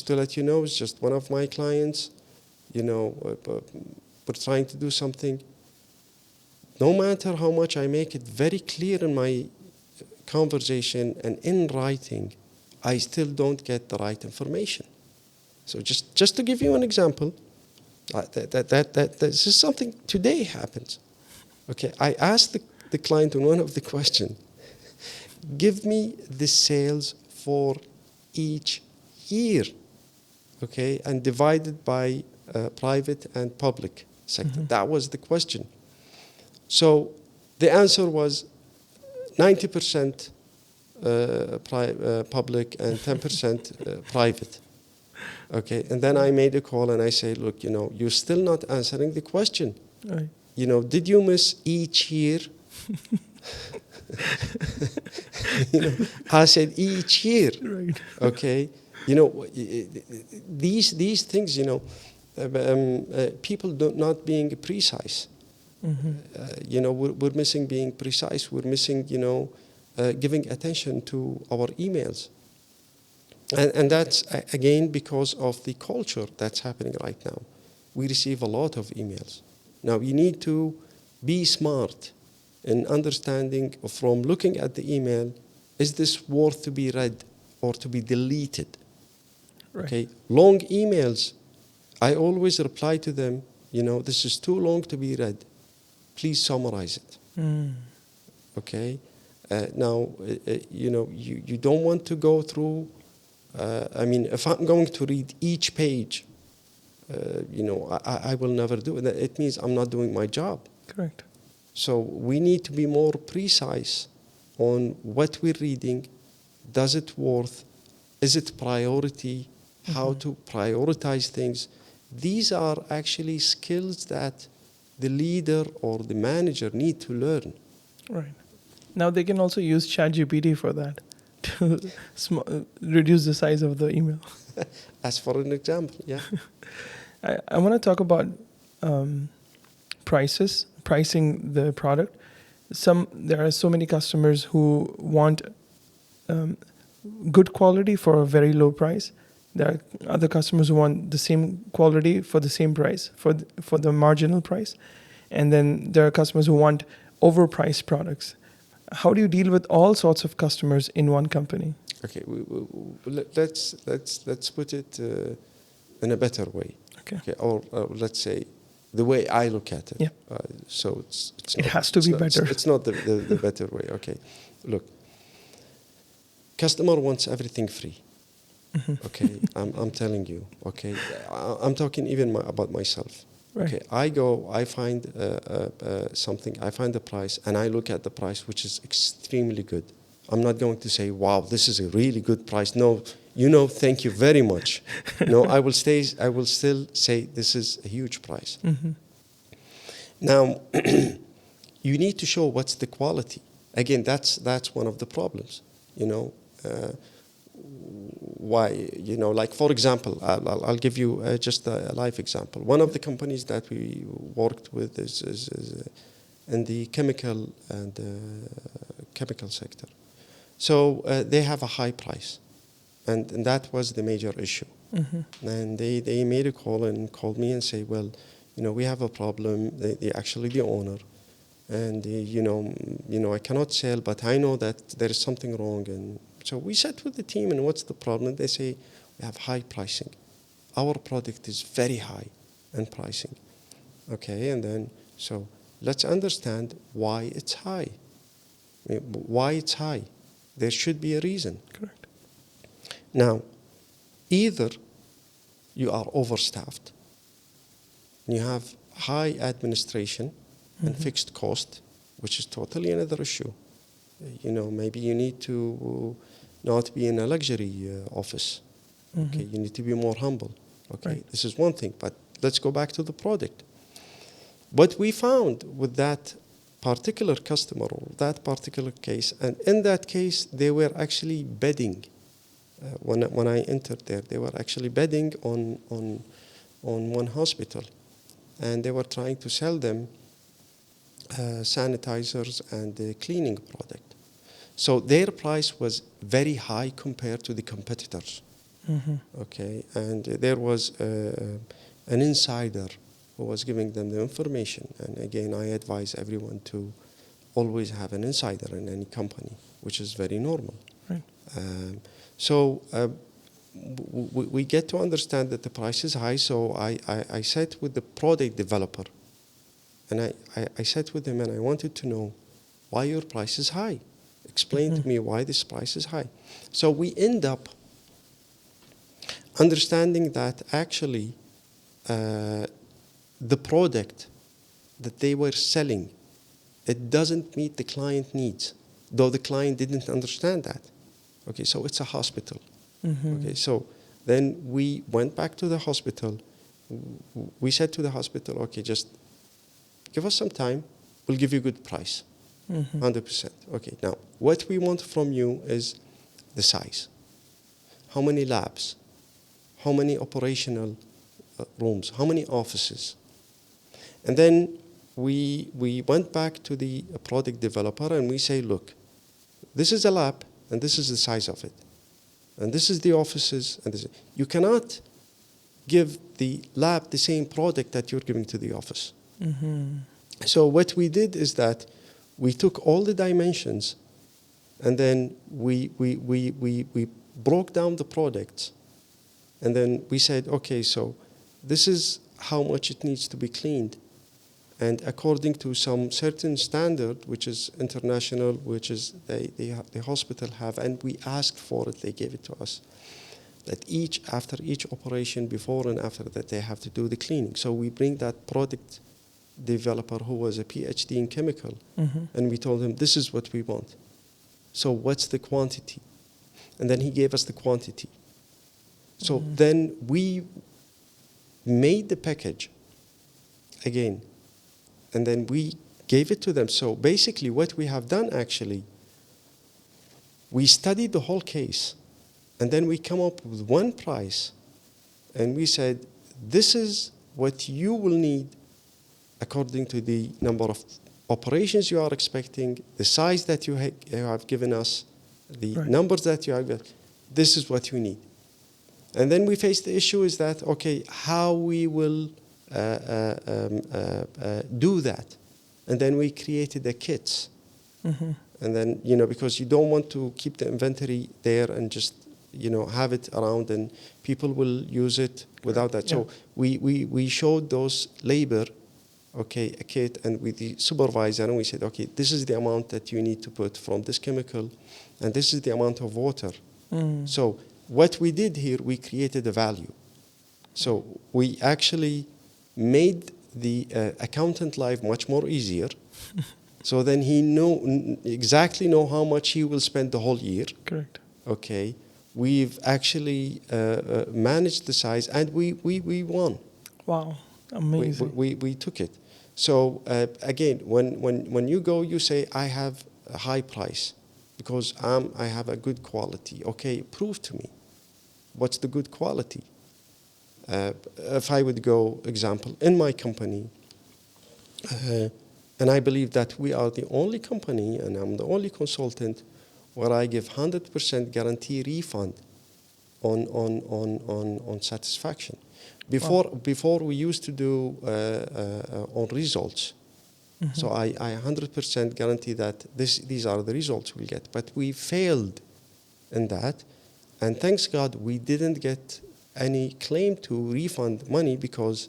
to let you know, it's just one of my clients. We're trying to do something. No matter how much I make it very clear in my conversation and in writing, I still don't get the right information. So just to give you an example, that this is something today happens. Okay, I asked the client on one of the questions, give me the sales for each year, okay, and divided by private and public sector. Mm-hmm. That was the question. So the answer was 90% public and 10% private. Okay, and then I made a call and I said, look, you're still not answering the question. Right. Did you miss each year? I said each year. Right. Okay, these things, people not being precise. Mm-hmm. We're missing being precise. We're missing, giving attention to our emails. And that's, again, because of the culture that's happening right now. We receive a lot of emails. Now, you need to be smart in understanding from looking at the email, is this worth to be read or to be deleted? Right. Okay, long emails, I always reply to them, this is too long to be read. Please summarize it. Mm. Okay? Now, you don't want to go through, if I'm going to read each page, I will never do it. It means I'm not doing my job. Correct. So we need to be more precise on what we're reading. Does it worth? Is it priority? Mm-hmm. How to prioritize things? These are actually skills that the leader or the manager need to learn. Right. Now they can also use ChatGPT for that to reduce the size of the email. As for an example, yeah. I want to talk about pricing the product. There are so many customers who want good quality for a very low price. There are other customers who want the same quality for the same price, for the marginal price. And then there are customers who want overpriced products. How do you deal with all sorts of customers in one company? Okay, let's put it in a better way. Okay, or let's say the way I look at it. Yeah. So it has to be better. It's not the better way. Okay, look, customer wants everything free. Mm-hmm. Okay, I'm telling you. Okay, I'm talking even about myself. Right. Okay, I find something, I find the price, and I look at the price, which is extremely good. I'm not going to say, wow, this is a really good price. No, thank you very much. No, I will still say this is a huge price. Mm-hmm. Now, you need to show what's the quality. Again, that's one of the problems. Why, like, for example, I'll give you just a live example. One of the companies that we worked with is in the chemical sector. So they have a high price, and that was the major issue. Mm-hmm. And they made a call and called me and say, well, we have a problem. They actually the owner, and I cannot sell, but I know that there is something wrong. And so we sat with the team, and what's the problem? They say, we have high pricing. Our product is very high in pricing. Okay, and then, so let's understand why it's high. Why it's high? There should be a reason. Correct. Now, either you are overstaffed, and you have high administration, mm-hmm. and fixed cost, which is totally another issue. Maybe you need to not be in a luxury office. Okay, you need to be more humble. Okay, Right. this is one thing, but let's go back to the product. What we found with that particular customer or that particular case, and in that case, they were actually betting. When I entered there, they were actually betting on one hospital, and they were trying to sell them sanitizers and the cleaning product. So their price was very high compared to the competitors. Okay, and there was an insider who was giving them the information. And again, I advise everyone to always have an insider in any company, which is very normal. Right. So we get to understand that the price is high. So I sat with the product developer, and I sat with him, and I wanted to know why your price is high. Explain to me why this price is high. So we end up understanding that actually the product that they were selling, it doesn't meet the client needs, though the client didn't understand that. Okay, so it's a hospital. Okay, so then we went back to the hospital. We said to the hospital, okay, just give us some time. We'll give you a good price, 100%. Okay, now what we want from you is the size. How many labs? How many operational rooms? How many offices? And then we went back to the product developer and we say, look, this is a lab and this is the size of it. And this is the offices. And this. You cannot give the lab the same product that you're giving to the office. So what we did is that we took all the dimensions and then we broke down the products. And then we said, okay, so this is how much it needs to be cleaned. And according to some certain standard, which is international, which is the hospital have, and we asked for it, they gave it to us, that after each operation, before and after that, they have to do the cleaning. So we bring that product developer who was a PhD in chemical, and we told him, this is what we want. So what's the quantity? And then he gave us the quantity. So then we made the package again, and then we gave it to them. So basically what we have done actually, we studied the whole case, and then we come up with one price, and we said, this is what you will need according to the number of operations you are expecting, the size that you have given us, the numbers that you have got, this is what you need. And then we faced the issue is that, okay, how we will do that. And then we created the kits. And then, because you don't want to keep the inventory there and just, have it around and people will use it without that. So we showed those labor, okay, a kit, and with the supervisor, and we said, okay, this is the amount that you need to put from this chemical, and this is the amount of water. So what we did here, we created a value. So we actually made the accountant life much more easier. So then he exactly know how much he will spend the whole year. Correct. Okay. We've actually managed the size, and we won. Wow, amazing. We took it. So again, when you go, you say, I have a high price because I have a good quality. Okay, prove to me. What's the good quality? If I would go, example, in my company, and I believe that we are the only company, and I'm the only consultant, where I give 100% guarantee refund on satisfaction. Before we used to do on results. So I 100% guarantee that these are the results we'll get. But we failed in that, and thanks God we didn't get any claim to refund money because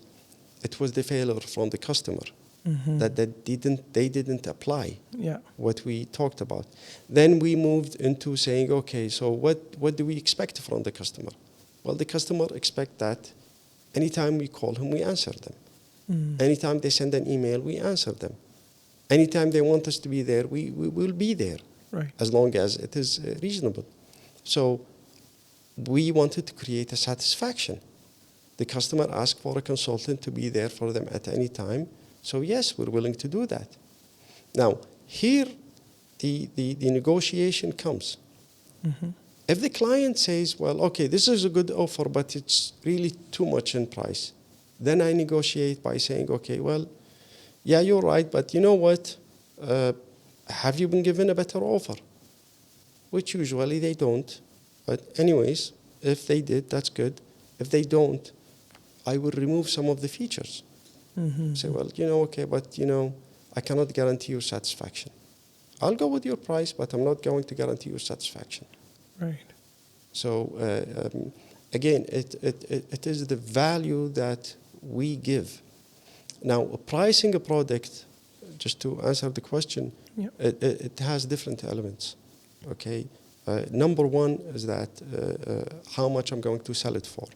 it was the failure from the customer that they didn't apply what we talked about. Then we moved into saying, okay, so what do we expect from the customer? Well, the customer expect that anytime we call him, we answer them. Anytime they send an email, we answer them. Anytime they want us to be there, we will be there. Right. as long as it is reasonable. So we wanted to create a satisfaction. The customer asked for a consultant to be there for them at any time. So yes, we're willing to do that. Now, here the negotiation comes. Mm-hmm. If the client says, well, okay, this is a good offer, but it's really too much in price, then I negotiate by saying, okay, well, yeah, you're right, but you know what? Have you been given a better offer? Which usually they don't. But anyways, if they did, that's good. If they don't, I will remove some of the features. Mm-hmm. Say, well, okay, but I cannot guarantee your satisfaction. I'll go with your price, but I'm not going to guarantee your satisfaction. Right. So again, it is the value that we give. Now, pricing a product, just to answer the question, Yeah. it has different elements. Okay, number one is that how much I'm going to sell it for.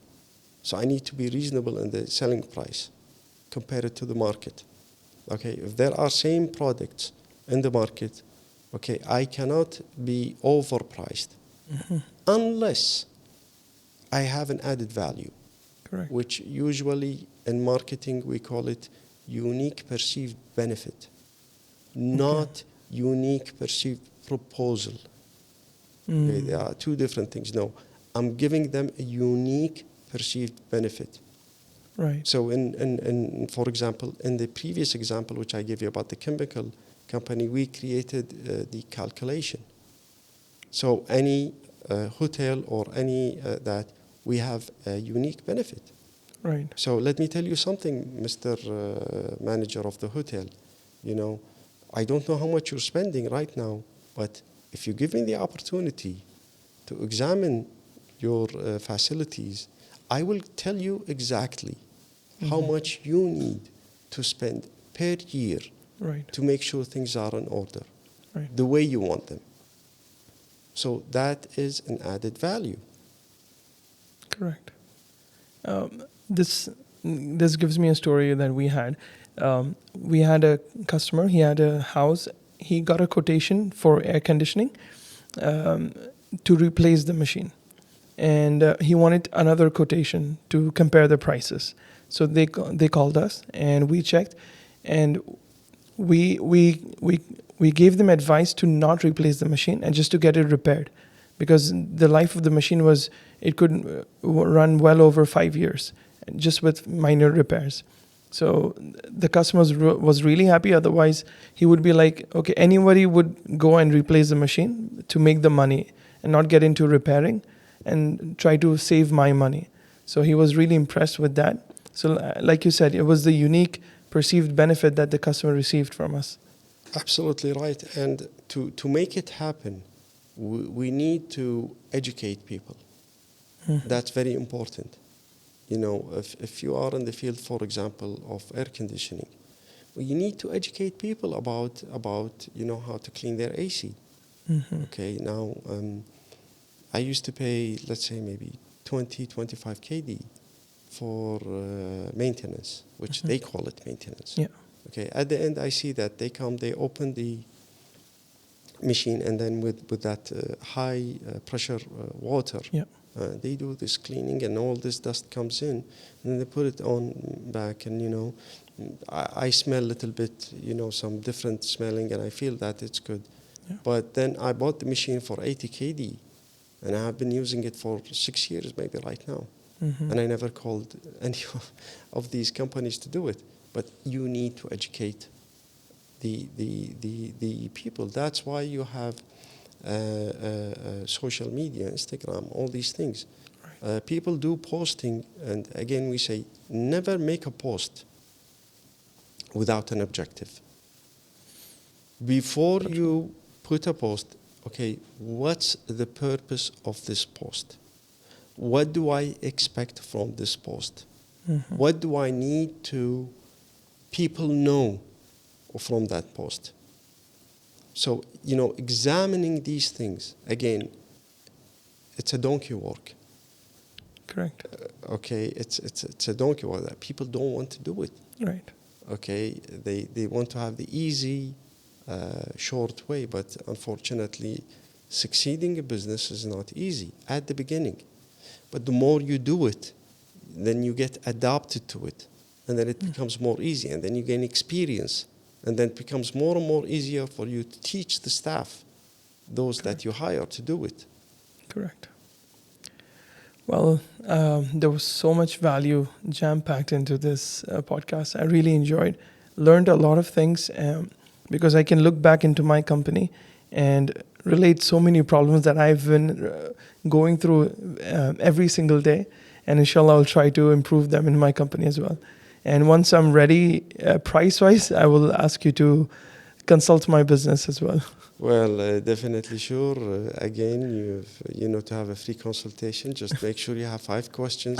So I need to be reasonable in the selling price compared to the market. Okay, if there are same products in the market, okay, I cannot be overpriced unless I have an added value. Correct. Which usually in marketing we call it unique perceived benefit, not unique perceived proposal. Okay, there are two different things. No, I'm giving them a unique perceived benefit. Right. So in for example, in the previous example which I gave you about the chemical company, we created the calculation. So any hotel or any that we have a unique benefit. Right. So let me tell you something, Mr. Manager of the hotel. I don't know how much you're spending right now, but if you give me the opportunity to examine your facilities, I will tell you exactly how much you need to spend per year Right. to make sure things are in order, Right. the way you want them. So that is an added value. Correct. This gives me a story that we had. We had a customer. He had a house. He got a quotation for air conditioning to replace the machine, and he wanted another quotation to compare the prices. So they called us, and we checked, and we gave them advice to not replace the machine and just to get it repaired, because the life of the machine was, it could run well over 5 years just with minor repairs. So the customer was really happy. Otherwise, he would be like, okay, anybody would go and replace the machine to make the money and not get into repairing and try to save my money. So he was really impressed with that. So like you said, it was the unique perceived benefit that the customer received from us. Absolutely right. And to make it happen, we need to educate people. That's very important. If you are in the field, for example, of air conditioning, you need to educate people about how to clean their AC. Okay, now I used to pay, let's say, maybe 25 KD for maintenance, which they call it maintenance. Yeah. Okay, at the end I see that they come, they open the machine, and then with that high pressure water, Yeah. they do this cleaning, and all this dust comes in, and then they put it on back, and I smell a little bit, some different smelling, and I feel that it's good. Yeah. But then I bought the machine for 80 KD, and I have been using it for 6 years maybe right now. And I never called any of these companies to do it. But you need to educate the people. That's why you have social media, Instagram, all these things. Right. People do posting, and again we say, never make a post without an objective. Before you put a post, okay, what's the purpose of this post? What do I expect from this post? What do I need to people know from that post? So, examining these things, again, it's a donkey work. Correct. Okay, it's a donkey work that people don't want to do it. Right. Okay, they want to have the easy short way. But unfortunately, succeeding in business is not easy at the beginning. But the more you do it, then you get adapted to it. And then it becomes more easy. And then you gain experience. And then it becomes more and more easier for you to teach the staff, those that you hire, to do it. Correct. Well, there was so much value jam-packed into this podcast. I really enjoyed, learned a lot of things because I can look back into my company and relate so many problems that I've been going through every single day. And inshallah, I'll try to improve them in my company as well. And once I'm ready, price-wise, I will ask you to consult my business as well. Well, definitely sure. Again, to have a free consultation, just make sure you have 5 questions,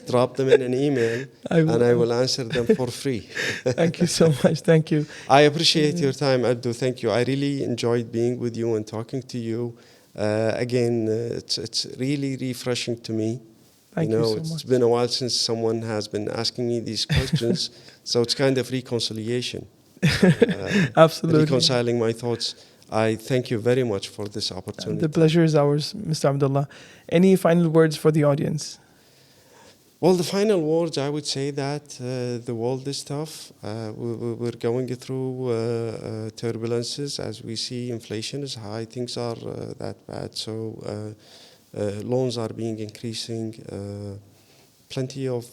drop them in an email, and I will answer them for free. Thank you so much. Thank you. I appreciate your time, Abdu. Thank you. I really enjoyed being with you and talking to you. Again, it's really refreshing to me. Thank you so much. It's been a while since someone has been asking me these questions, so it's kind of reconciliation. Absolutely. Reconciling my thoughts. I thank you very much for this opportunity. The pleasure is ours, Mr. Abdallah. Any final words for the audience? Well, the final words, I would say that the world is tough. We're going through turbulences. As we see, inflation is high. Things are that bad. So loans are being increasing. Plenty of,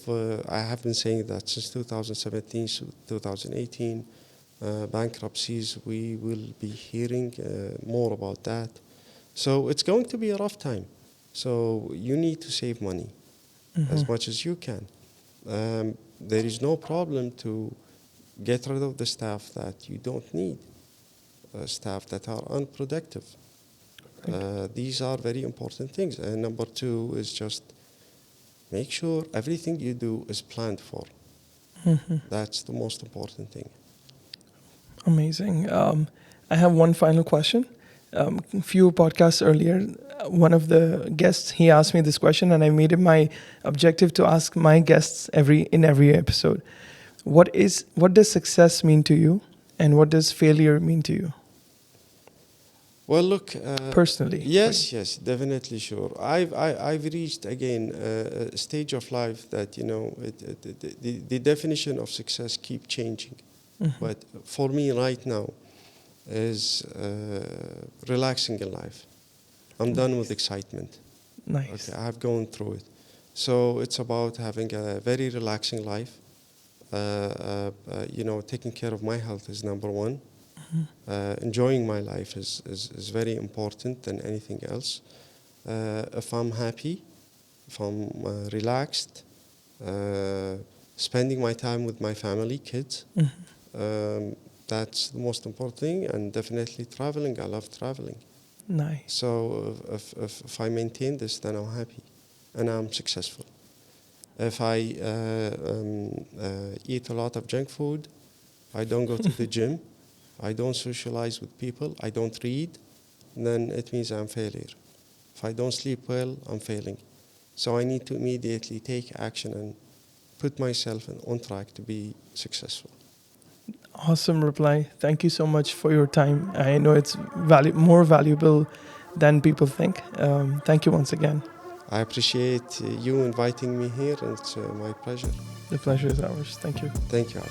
I have been saying that since 2017, 2018, bankruptcies, we will be hearing more about that. So it's going to be a rough time. So you need to save money as much as you can. There is no problem to get rid of the staff that you don't need, staff that are unproductive. These are very important things. And number 2 is just make sure everything you do is planned for. That's the most important thing. Amazing. I have one final question. A few podcasts earlier, one of the guests, he asked me this question, and I made it my objective to ask my guests in every episode. What does success mean to you, and what does failure mean to you? Well, look. Personally. Yes, definitely sure. I've reached again a stage of life that the definition of success keep changing. But for me right now is relaxing in life. I'm done with excitement. Nice. Okay, I've gone through it. So it's about having a very relaxing life. Taking care of my health is number 1. Enjoying my life is very important than anything else. If I'm happy, if I'm relaxed, spending my time with my family, kids, that's the most important thing. And definitely traveling. I love traveling. Nice. So if I maintain this, then I'm happy and I'm successful. If I eat a lot of junk food, I don't go to the gym, I don't socialize with people, I don't read, then it means I'm failure. If I don't sleep well, I'm failing. So I need to immediately take action and put myself on track to be successful. Awesome reply. Thank you so much for your time. I know it's more valuable than people think. Thank you once again. I appreciate you inviting me here, and it's my pleasure. The pleasure is ours. Thank you. Thank you.